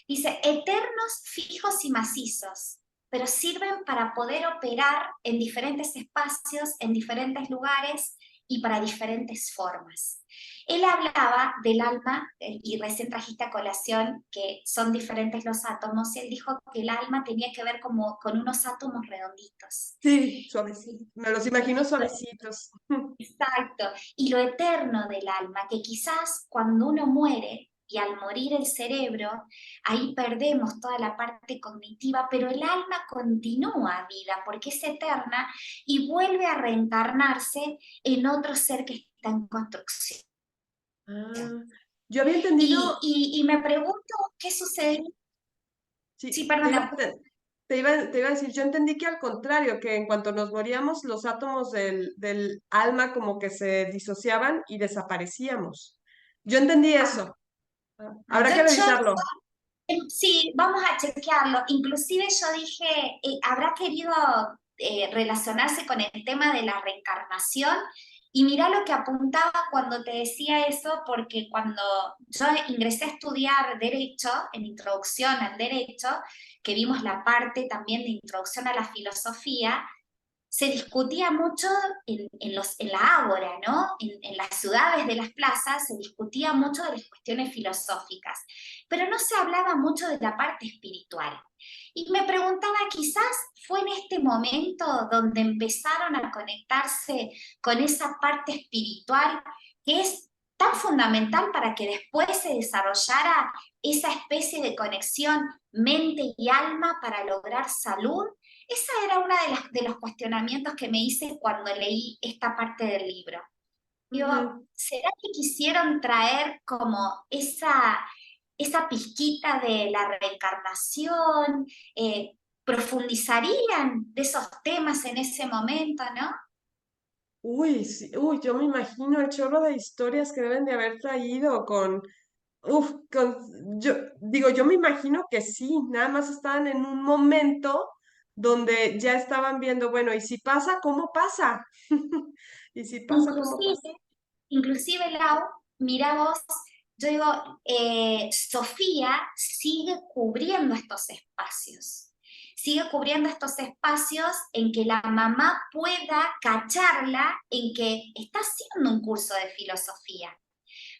dice, eternos, fijos y macizos, pero sirven para poder operar en diferentes espacios, en diferentes lugares y para diferentes formas. Él hablaba del alma, y recién trajiste a colación que son diferentes los átomos, y él dijo que el alma tenía que ver como con unos átomos redonditos. Sí, suavecitos. Me los imagino suavecitos. Exacto. Y lo eterno del alma, que quizás cuando uno muere y al morir el cerebro, ahí perdemos toda la parte cognitiva, pero el alma continúa vida porque es eterna y vuelve a reencarnarse en otro ser que está en construcción. Ah, yo había entendido. Y me pregunto qué sucede. Sí, Sí, perdona. te iba a decir, yo entendí que al contrario, que en cuanto nos moríamos, los átomos del alma como que se disociaban y desaparecíamos. Yo entendí Ah, eso. Habrá que yo revisarlo. sí, vamos a chequearlo. Inclusive yo dije, ¿habrá querido relacionarse con el tema de la reencarnación? Y mira lo que apuntaba cuando te decía eso, porque cuando yo ingresé a estudiar Derecho, en Introducción al Derecho, que vimos la parte también de Introducción a la Filosofía, se discutía mucho en la ágora, ¿no? En las ciudades de las plazas se discutía mucho de las cuestiones filosóficas, pero no se hablaba mucho de la parte espiritual. Y me preguntaba, quizás fue en este momento donde empezaron a conectarse con esa parte espiritual que es tan fundamental para que después se desarrollara esa especie de conexión mente y alma para lograr salud. Esa era una de los cuestionamientos que me hice cuando leí esta parte del libro. Digo, Ujú. ¿será que quisieron traer como esa pizquita de la reencarnación? ¿Profundizarían de esos temas en ese momento, no? Uy, sí, yo me imagino el chorro de historias que deben de haber traído yo me imagino que sí, nada más estaban en un momento donde ya estaban viendo, bueno, ¿y si pasa, cómo pasa? ¿Y si pasa, cómo pasa? Inclusive, inclusive Lau, mira vos, yo digo, Sofía sigue cubriendo estos espacios. Sigue cubriendo estos espacios en que la mamá pueda cacharla en que está haciendo un curso de filosofía.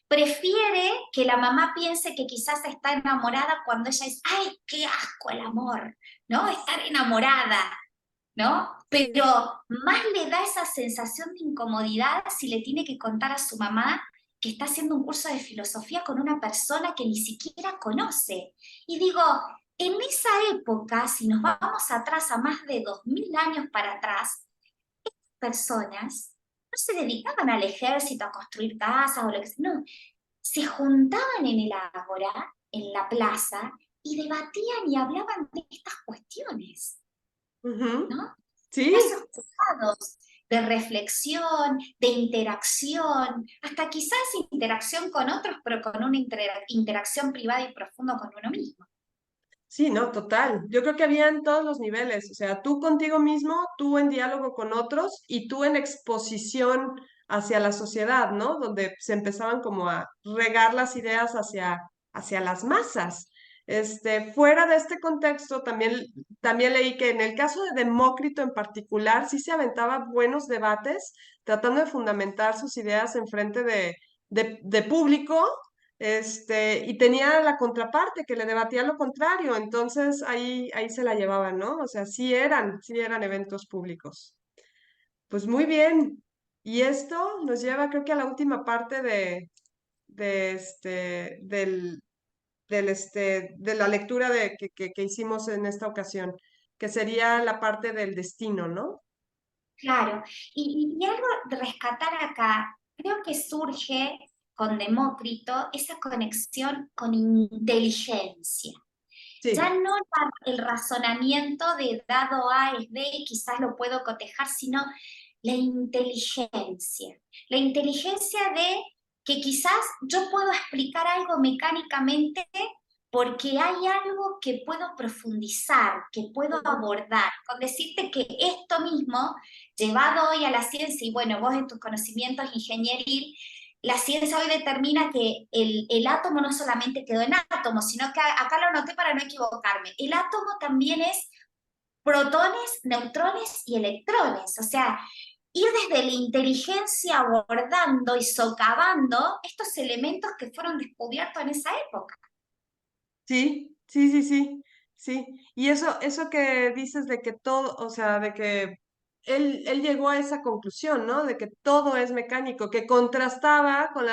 Prefiere que la mamá piense que quizás está enamorada cuando ella dice, ¡ay, qué asco el amor! ¿No? Estar enamorada. ¿No? Sí. Pero más le da esa sensación de incomodidad si le tiene que contar a su mamá que está haciendo un curso de filosofía con una persona que ni siquiera conoce. Y digo, en esa época, si nos vamos atrás a más de 2000 años para atrás, personas no se dedicaban al ejército, a construir casas o lo que sea, no, se juntaban en el ágora, en la plaza, y debatían y hablaban de estas cuestiones, Ujú. ¿no? Sí, Espacios privados. de reflexión, de interacción, hasta quizás interacción con otros, pero con una interacción privada y profunda con uno mismo. Sí, no, total. Yo creo que había en todos los niveles, o sea, tú contigo mismo, tú en diálogo con otros y tú en exposición hacia la sociedad, ¿no? Donde se empezaban como a regar las ideas hacia las masas. Fuera de este contexto, también leí que en el caso de Demócrito en particular, sí se aventaba buenos debates tratando de fundamentar sus ideas en frente de público, y tenía la contraparte que le debatía lo contrario, entonces ahí se la llevaban, ¿no? O sea, sí eran eventos públicos. Pues muy bien. Y esto nos lleva, creo que a la última parte de de la lectura que hicimos en esta ocasión, que sería la parte del destino, ¿no? Claro, y algo de rescatar acá, creo que surge con Demócrito esa conexión con inteligencia. Ya Sí. no el razonamiento de dado A es B, quizás lo puedo cotejar, sino la inteligencia. La inteligencia de que quizás yo puedo explicar algo mecánicamente porque hay algo que puedo profundizar, que puedo Ujú. abordar. Con decirte que esto mismo, llevado hoy a la ciencia, y bueno, vos en tus conocimientos ingenieril, la ciencia hoy determina que el átomo no solamente quedó en átomo, sino que acá lo anoté para no equivocarme. El átomo también es protones, neutrones y electrones. O sea, ir desde la inteligencia abordando y socavando estos elementos que fueron descubiertos en esa época. Sí, sí, sí, sí, sí. Y eso que dices de que todo, o sea, de que él llegó a esa conclusión, ¿no? De que todo es mecánico, que contrastaba con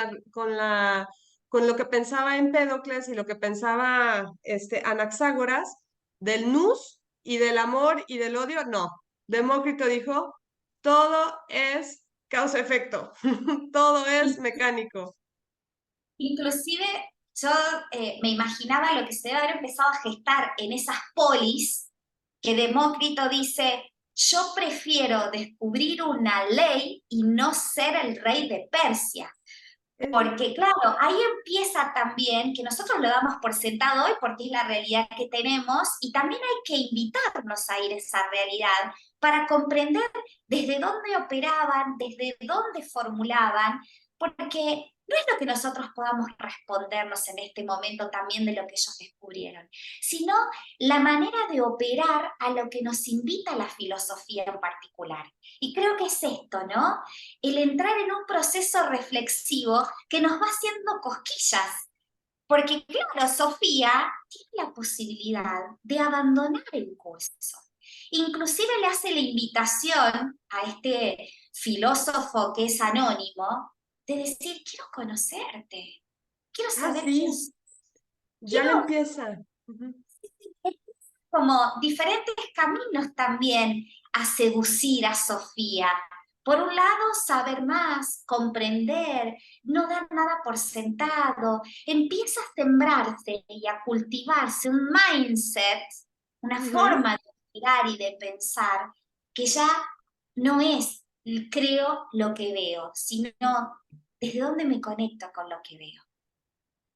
lo que pensaba Empédocles y lo que pensaba Anaxágoras del nous y del amor y del odio. No, Demócrito dijo, todo es causa-efecto, todo es mecánico. Inclusive yo me imaginaba lo que se debe haber empezado a gestar en esas polis, que Demócrito dice, yo prefiero descubrir una ley y no ser el rey de Persia. Porque claro, ahí empieza también, que nosotros lo damos por sentado hoy porque es la realidad que tenemos, y también hay que invitarnos a ir a esa realidad para comprender desde dónde operaban, desde dónde formulaban, porque no es lo que nosotros podamos respondernos en este momento también de lo que ellos descubrieron, sino la manera de operar a lo que nos invita la filosofía en particular. Y creo que es esto, ¿no? El entrar en un proceso reflexivo que nos va haciendo cosquillas. Porque claro, Sofía tiene la posibilidad de abandonar el curso. Inclusive le hace la invitación a este filósofo que es anónimo de decir, quiero conocerte, quiero Ah, saber quién sí, soy, ya le quiero empieza. Ujú. como diferentes caminos también a seducir a Sofía. Por un lado, saber más, comprender, no dar nada por sentado, empieza a sembrarse y a cultivarse un mindset, una Ujú. forma de mirar y de pensar que ya no es creo lo que veo, sino desde dónde me conecto con lo que veo.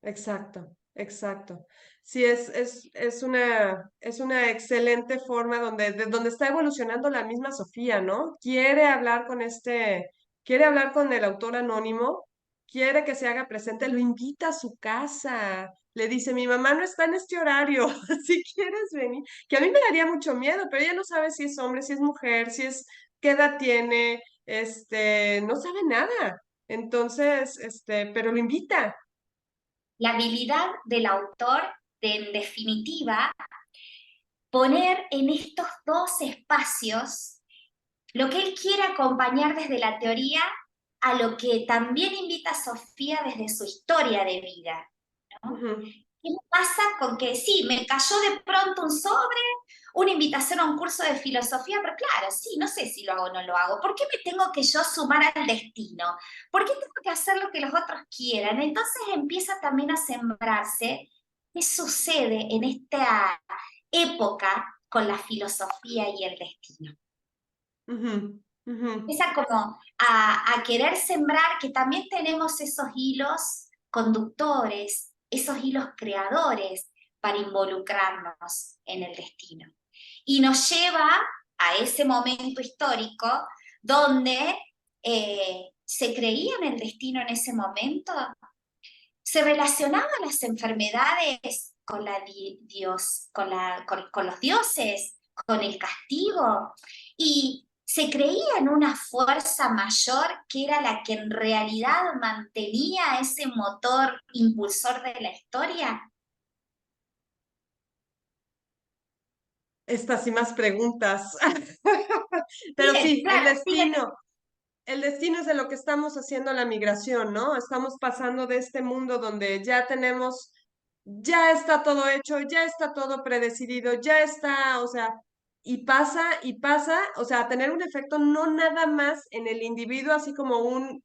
Exacto, exacto. Sí, es una excelente forma donde está evolucionando la misma Sofía, ¿no? Quiere hablar con el autor anónimo, quiere que se haga presente, lo invita a su casa, le dice, mi mamá no está en este horario, si quieres venir, que a mí me daría mucho miedo, pero ella no sabe si es hombre, si es mujer, qué edad tiene, no sabe nada. Entonces, pero lo invita. La habilidad del autor de, en definitiva, poner en estos dos espacios lo que él quiere acompañar desde la teoría a lo que también invita a Sofía desde su historia de vida, ¿no? Ujú. ¿Qué me pasa con que sí, me cayó de pronto un sobre, una invitación a un curso de filosofía, pero claro, sí, no sé si lo hago o no lo hago. ¿Por qué me tengo que yo sumar al destino? ¿Por qué tengo que hacer lo que los otros quieran? Entonces empieza también a sembrarse qué sucede en esta época con la filosofía y el destino. Ujú. Ujú. Empieza como a querer sembrar que también tenemos esos hilos conductores, esos hilos creadores para involucrarnos en el destino. Y nos lleva a ese momento histórico donde se creía en el destino en ese momento, se relacionaban las enfermedades con, con los dioses, con el castigo, y se creía en una fuerza mayor que era la que en realidad mantenía ese motor impulsor de la historia. Estas y más preguntas. Pero Bien, sí, claro, sigue. el destino es de lo que estamos haciendo la migración, ¿no? Estamos pasando de este mundo donde ya tenemos, ya está todo hecho, ya está todo predecidido, ya está, o sea, y pasa, o sea, a tener un efecto no nada más en el individuo, así como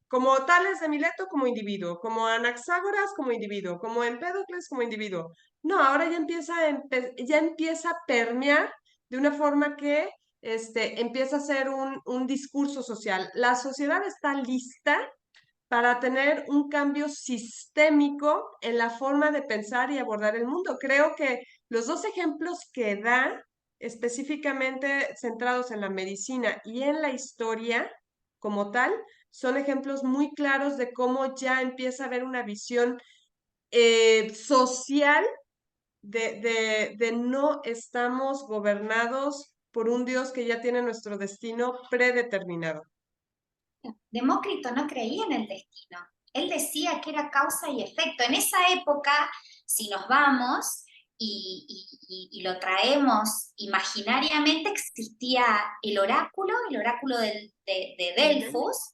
como Tales de Mileto como individuo, como Anaxágoras como individuo, como Empédocles como individuo. No, ahora ya empieza a permear de una forma que empieza a ser un discurso social. La sociedad está lista para tener un cambio sistémico en la forma de pensar y abordar el mundo. Creo que los dos ejemplos que da, específicamente centrados en la medicina y en la historia como tal, son ejemplos muy claros de cómo ya empieza a haber una visión social de no estamos gobernados por un Dios que ya tiene nuestro destino predeterminado. Demócrito no creía en el destino. Él decía que era causa y efecto. En esa época, si nos vamos y lo traemos imaginariamente, existía el oráculo de Delfos,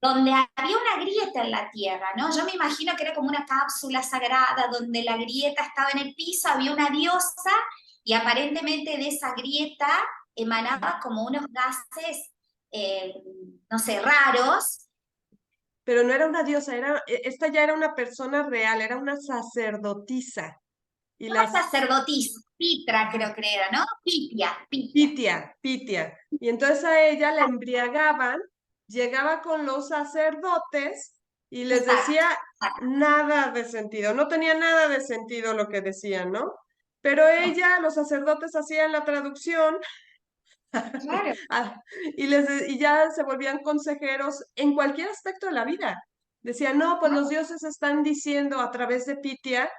donde había una grieta en la tierra, ¿no? Yo me imagino que era como una cápsula sagrada donde la grieta estaba en el piso, había una diosa y aparentemente de esa grieta emanaba como unos gases, eh, no sé, raros. Pero no era una diosa, esta ya era una persona real, era una sacerdotisa. Y Una las sacerdotisa, Pitra creo que era, ¿no? Pitia. Pitia. Y entonces a ella la embriagaban, llegaba con los sacerdotes y les Exacto, decía exacto. nada de sentido, no tenía nada de sentido lo que decían, ¿no? Pero No, ella, los sacerdotes hacían la traducción. claro, Ah, y ya se volvían consejeros en cualquier aspecto de la vida. Decían, no, pues los claro. dioses están diciendo a través de Pitia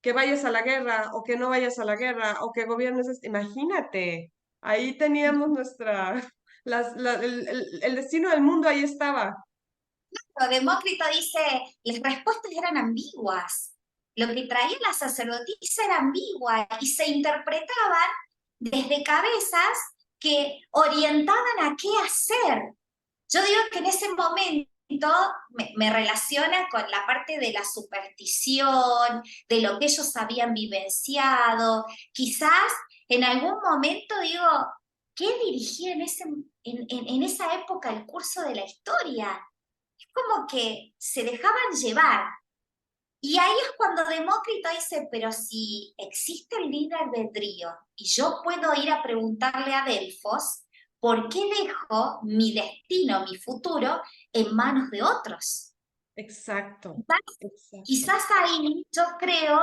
que vayas a la guerra o que no vayas a la guerra o que gobiernes. Imagínate, ahí teníamos el destino del mundo, ahí estaba. Demócrito dice, las respuestas eran ambiguas. Lo que traía la sacerdotisa era ambigua y se interpretaban desde cabezas que orientaban a qué hacer. Yo digo que en ese momento me relaciona con la parte de la superstición, de lo que ellos habían vivenciado. Quizás en algún momento digo, ¿qué dirigía en esa época el curso de la historia? Es como que se dejaban llevar. Y ahí es cuando Demócrito dice, pero si existe el libre albedrío y yo puedo ir a preguntarle a Delfos, ¿por qué dejo mi destino, mi futuro, en manos de otros? Exacto, Quizás, exacto. quizás ahí yo creo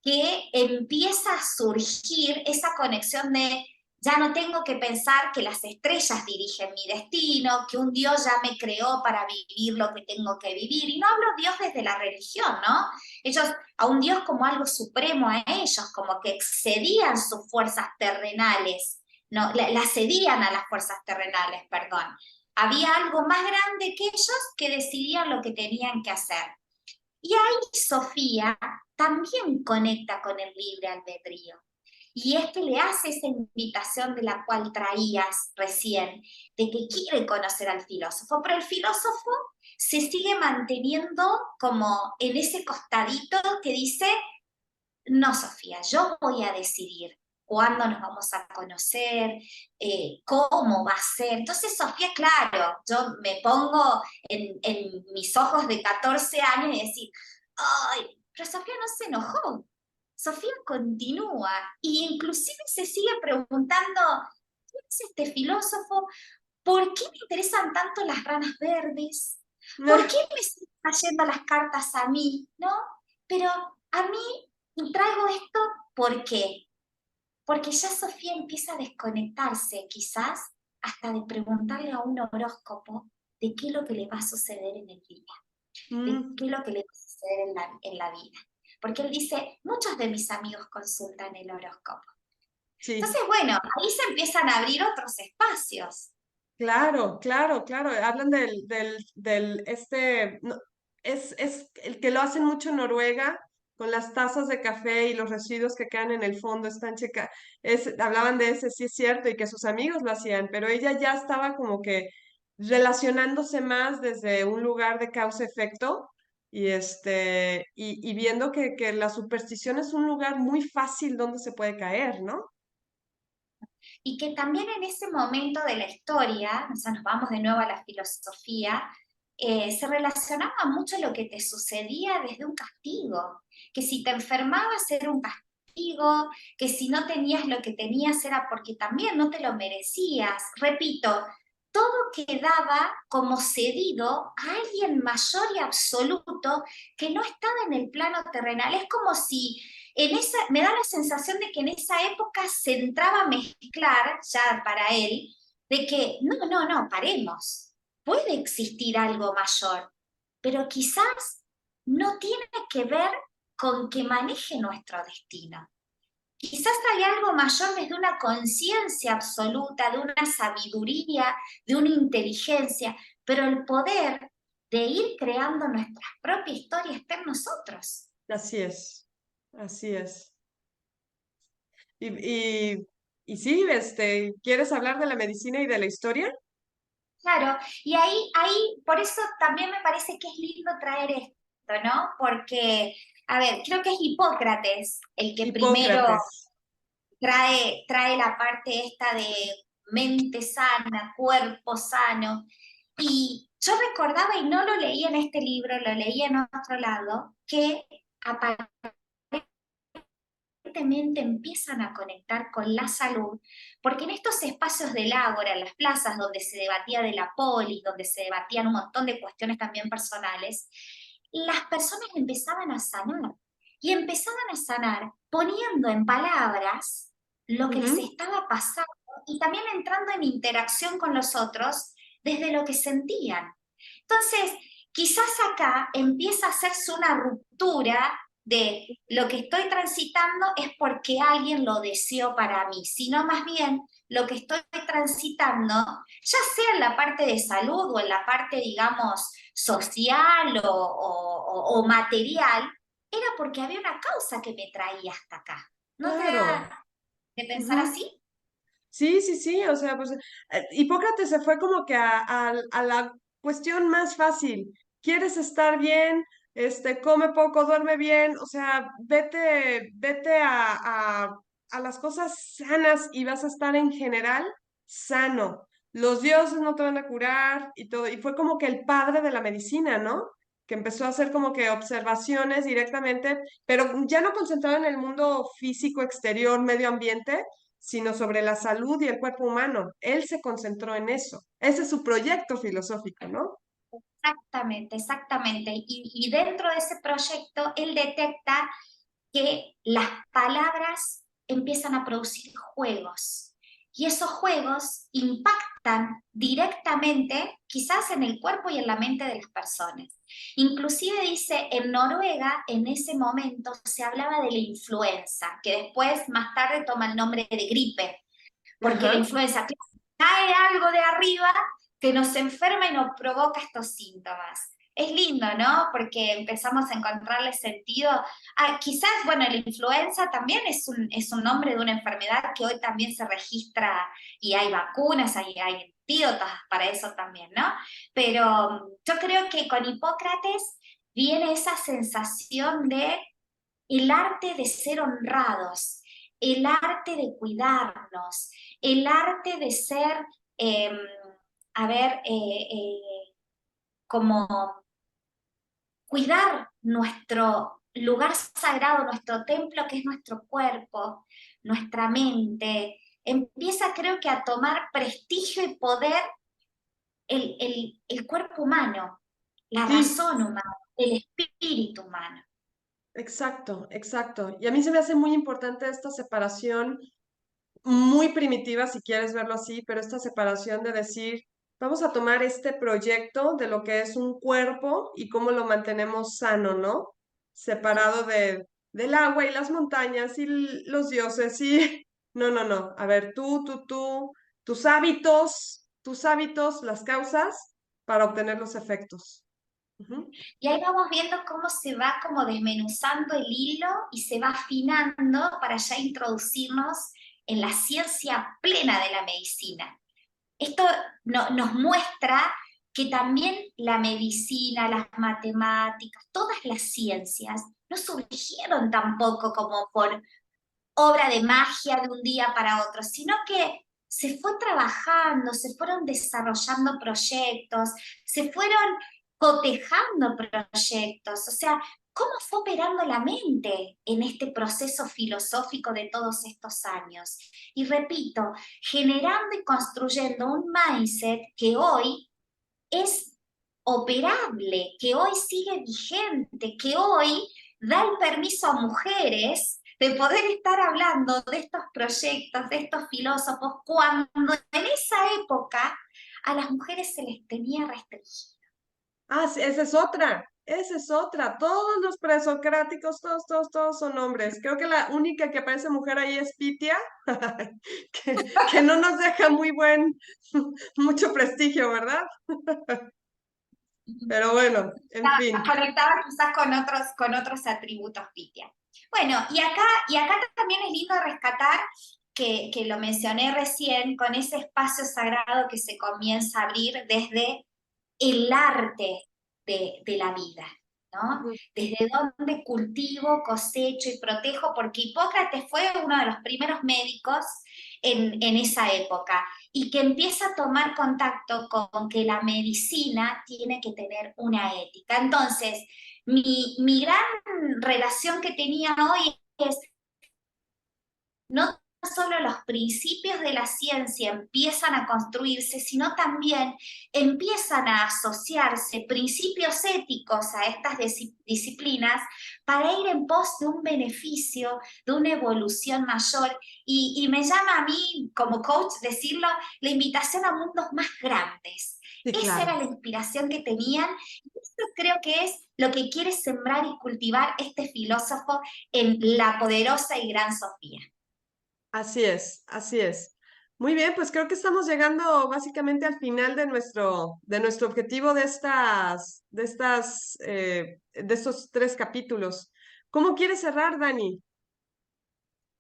que empieza a surgir esa conexión de ya no tengo que pensar que las estrellas dirigen mi destino, que un Dios ya me creó para vivir lo que tengo que vivir. Y no hablo Dios desde la religión, ¿no? Ellos, a un Dios como algo supremo a ellos, como que excedían sus fuerzas terrenales, ¿no? La cedían a las fuerzas terrenales, perdón. Había algo más grande que ellos que decidían lo que tenían que hacer. Y ahí Sofía también conecta con el libre albedrío. Y es que le hace esa invitación de la cual traías recién, de que quiere conocer al filósofo, pero el filósofo se sigue manteniendo como en ese costadito que dice, no, Sofía, yo voy a decidir cuándo nos vamos a conocer, cómo va a ser. Entonces, Sofía, claro, yo me pongo en mis ojos de 14 años y decir, ay, pero Sofía no se enojó. Sofía continúa e inclusive se sigue preguntando, ¿quién es este filósofo? ¿por qué me interesan tanto las ranas verdes? ¿Por qué me siguen cayendo las cartas a mí? ¿No? Pero a mí traigo esto, ¿por qué? Porque ya Sofía empieza a desconectarse, quizás, hasta de preguntarle a un horóscopo de qué es lo que le va a suceder en el día, de Mm, qué es lo que le va a suceder en la vida. Porque él dice, muchos de mis amigos consultan el horóscopo. sí. Entonces, bueno, ahí se empiezan a abrir otros espacios. Claro, claro, claro. Hablan no, es el que lo hacen mucho en Noruega, con las tazas de café y los residuos que quedan en el fondo, hablaban de ese, sí es cierto, y que sus amigos lo hacían, pero ella ya estaba como que relacionándose más desde un lugar de causa-efecto y viendo que la superstición es un lugar muy fácil donde se puede caer, ¿no? Y que también en ese momento de la historia, o sea, nos vamos de nuevo a la filosofía, se relacionaba mucho lo que te sucedía desde un castigo, que si te enfermabas era un castigo, que si no tenías lo que tenías era porque también no te lo merecías. Repito, todo quedaba como cedido a alguien mayor y absoluto que no estaba en el plano terrenal. Es como si me da la sensación de que en esa época se entraba a mezclar, ya para él, de que no, paremos. Puede existir algo mayor, pero quizás no tiene que ver con que maneje nuestro destino. Quizás hay algo mayor desde una conciencia absoluta, de una sabiduría, de una inteligencia, pero el poder de ir creando nuestra propia historia está en nosotros. Así es, así es. Y, y, y sí, ¿quieres hablar de la medicina y de la historia? Claro, y por eso también me parece que es lindo traer esto, ¿no? Porque, a ver, creo que es Hipócrates el que primero Hipócrates. trae la parte esta de mente sana, cuerpo sano. Y yo recordaba, y no lo leí en este libro, lo leí en otro lado, que aparentemente empiezan a conectar con la salud, porque en estos espacios del ágora, en las plazas donde se debatía de la polis, donde se debatían un montón de cuestiones también personales, las personas empezaban a sanar, y empezaban a sanar poniendo en palabras lo que les Ujú. estaba pasando y también entrando en interacción con los otros desde lo que sentían. Entonces, quizás acá empieza a hacerse una ruptura de lo que estoy transitando es porque alguien lo deseó para mí, sino más bien lo que estoy transitando, ya sea en la parte de salud o en la parte, digamos, social o material, era porque había una causa que me traía hasta acá. ¿No te Claro. da de pensar Ujú. así? Sí, sí, sí, o sea, pues Hipócrates se fue como que a la cuestión más fácil. ¿Quieres estar bien? Come poco, duerme bien, o sea, vete a las cosas sanas y vas a estar en general sano. Los dioses no te van a curar y todo. Y fue como que el padre de la medicina, ¿no? Que empezó a hacer como que observaciones directamente, pero ya no concentrado en el mundo físico exterior, medio ambiente, sino sobre la salud y el cuerpo humano. Él se concentró en eso. Ese es su proyecto filosófico, ¿no? Exactamente, exactamente. Y dentro de ese proyecto, él detecta que las palabras empiezan a producir juegos. Y esos juegos impactan directamente, quizás en el cuerpo y en la mente de las personas. Inclusive dice, en Noruega, en ese momento, se hablaba de la influenza, que después, más tarde, toma el nombre de gripe, porque la Ajá, influenza cae algo de arriba que nos enferma y nos provoca estos síntomas. Es lindo, ¿no? Porque empezamos a encontrarle sentido. Quizás, bueno, la influenza también es un nombre de una enfermedad que hoy también se registra y hay vacunas, hay antídotos para eso también, ¿no? Pero yo creo que con Hipócrates viene esa sensación de el arte de ser honrados, el arte de cuidarnos, el arte de ser, eh, a ver, como cuidar nuestro lugar sagrado, nuestro templo que es nuestro cuerpo, nuestra mente, empieza creo que a tomar prestigio y poder el cuerpo humano, la Sí, razón humana, el espíritu humano. exacto, exacto. Y a mí se me hace muy importante esta separación muy primitiva, si quieres verlo así, pero esta separación de decir, vamos a tomar este proyecto de lo que es un cuerpo y cómo lo mantenemos sano, ¿no? Separado del agua y las montañas y los dioses y... No, no, no. A ver, tus hábitos, las causas para obtener los efectos. Ujú. Y ahí vamos viendo cómo se va como desmenuzando el hilo y se va afinando para ya introducirnos en la ciencia plena de la medicina. Esto nos muestra que también la medicina, las matemáticas, todas las ciencias no surgieron tampoco como por obra de magia de un día para otro, sino que se fue trabajando, se fueron desarrollando proyectos, se fueron cotejando proyectos, o sea, cómo fue operando la mente en este proceso filosófico de todos estos años. Y repito, generando y construyendo un mindset que hoy es operable, que hoy sigue vigente, que hoy da el permiso a mujeres de poder estar hablando de estos proyectos, de estos filósofos, cuando en esa época a las mujeres se les tenía restringido. Ah, sí, esa es otra. Esa es otra. Todos los presocráticos, todos son hombres. Creo que la única que aparece mujer ahí es Pitia, que no nos deja mucho prestigio, ¿verdad? Pero bueno, en Está fin. conectada quizás con otros atributos Pitia. Bueno, y acá también es lindo rescatar que lo mencioné recién, con ese espacio sagrado que se comienza a abrir desde el arte de la vida, ¿no? Ujú. Desde dónde cultivo, cosecho y protejo, porque Hipócrates fue uno de los primeros médicos en esa época y que empieza a tomar contacto con que la medicina tiene que tener una ética. Entonces, mi gran relación que tenía hoy es no solo los principios de la ciencia empiezan a construirse, sino también empiezan a asociarse principios éticos a estas disciplinas para ir en pos de un beneficio, de una evolución mayor. Y me llama a mí, como coach, decirlo, la invitación a mundos más grandes. Sí, Esa era claro. la inspiración que tenían. Y eso creo que es lo que quiere sembrar y cultivar este filósofo en la poderosa y gran Sofía. Así es, así es. Muy bien, pues creo que estamos llegando básicamente al final de nuestro objetivo de estos 3 capítulos. ¿Cómo quieres cerrar, Dani?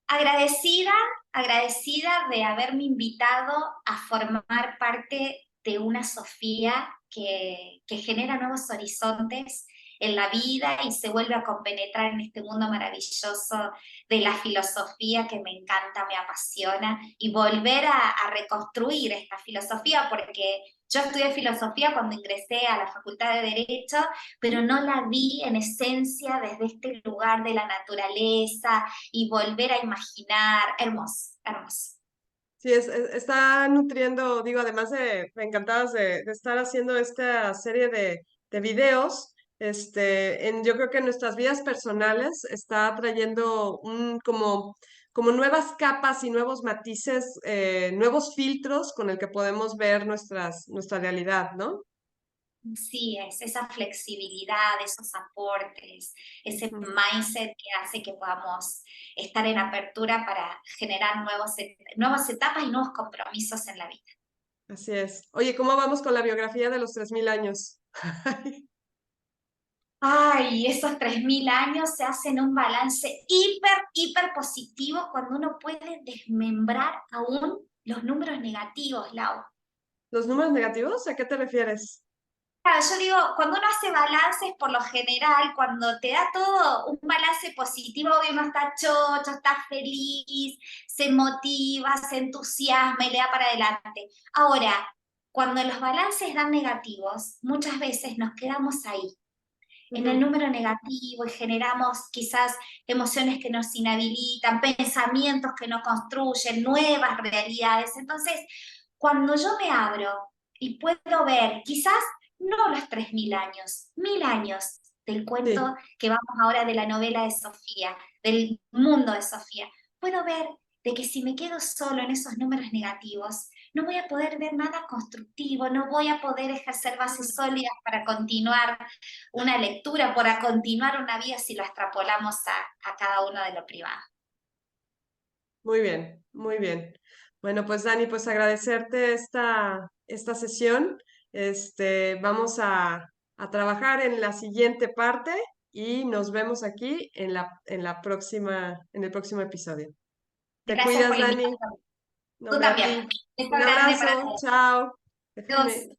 Agradecida, agradecida de haberme invitado a formar parte de una Sofía que genera nuevos horizontes en la vida y se vuelve a compenetrar en este mundo maravilloso de la filosofía que me encanta, me apasiona, y volver a reconstruir esta filosofía, porque yo estudié filosofía cuando ingresé a la Facultad de Derecho, pero no la vi en esencia desde este lugar de la naturaleza y volver a imaginar. Hermoso, hermoso. Sí, está nutriendo, digo, además de encantadas de estar haciendo esta serie de videos, yo creo que en nuestras vidas personales está trayendo como nuevas capas y nuevos matices, nuevos filtros con el que podemos ver nuestra realidad, ¿no? Sí, es esa flexibilidad, esos aportes, ese Ujú. mindset que hace que podamos estar en apertura para generar nuevas etapas y nuevos compromisos en la vida. Así es. Oye, ¿cómo vamos con la biografía de los 3000 años? Ay, esos 3000 años se hacen un balance hiper positivo cuando uno puede desmembrar aún los números negativos, Lau. ¿Los números negativos? ¿A qué te refieres? Claro, yo digo, cuando uno hace balances, por lo general, cuando te da todo un balance positivo, uno está chocho, está feliz, se motiva, se entusiasma y le da para adelante. Ahora, cuando los balances dan negativos, muchas veces nos quedamos ahí, en el Ujú. número negativo, y generamos quizás emociones que nos inhabilitan, pensamientos que no construyen, nuevas realidades. Entonces, cuando yo me abro y puedo ver, quizás no los 3000 años, 1000 años del Sí, cuento que vamos ahora de la novela de Sofía, del mundo de Sofía. Puedo ver de que si me quedo solo en esos números negativos, no voy a poder ver nada constructivo, no voy a poder ejercer bases sólidas para continuar una lectura, para continuar una vida si lo extrapolamos a cada uno de lo privado. muy bien, muy bien. Bueno, pues Dani, pues agradecerte esta sesión. Vamos a trabajar en la siguiente parte y nos vemos aquí en el próximo episodio. Te Gracias cuidas, por la Dani. invitación. Tú Nombre a también. ti. Beso Un grande para abrazo. todos. Chao. Adiós. Déjame.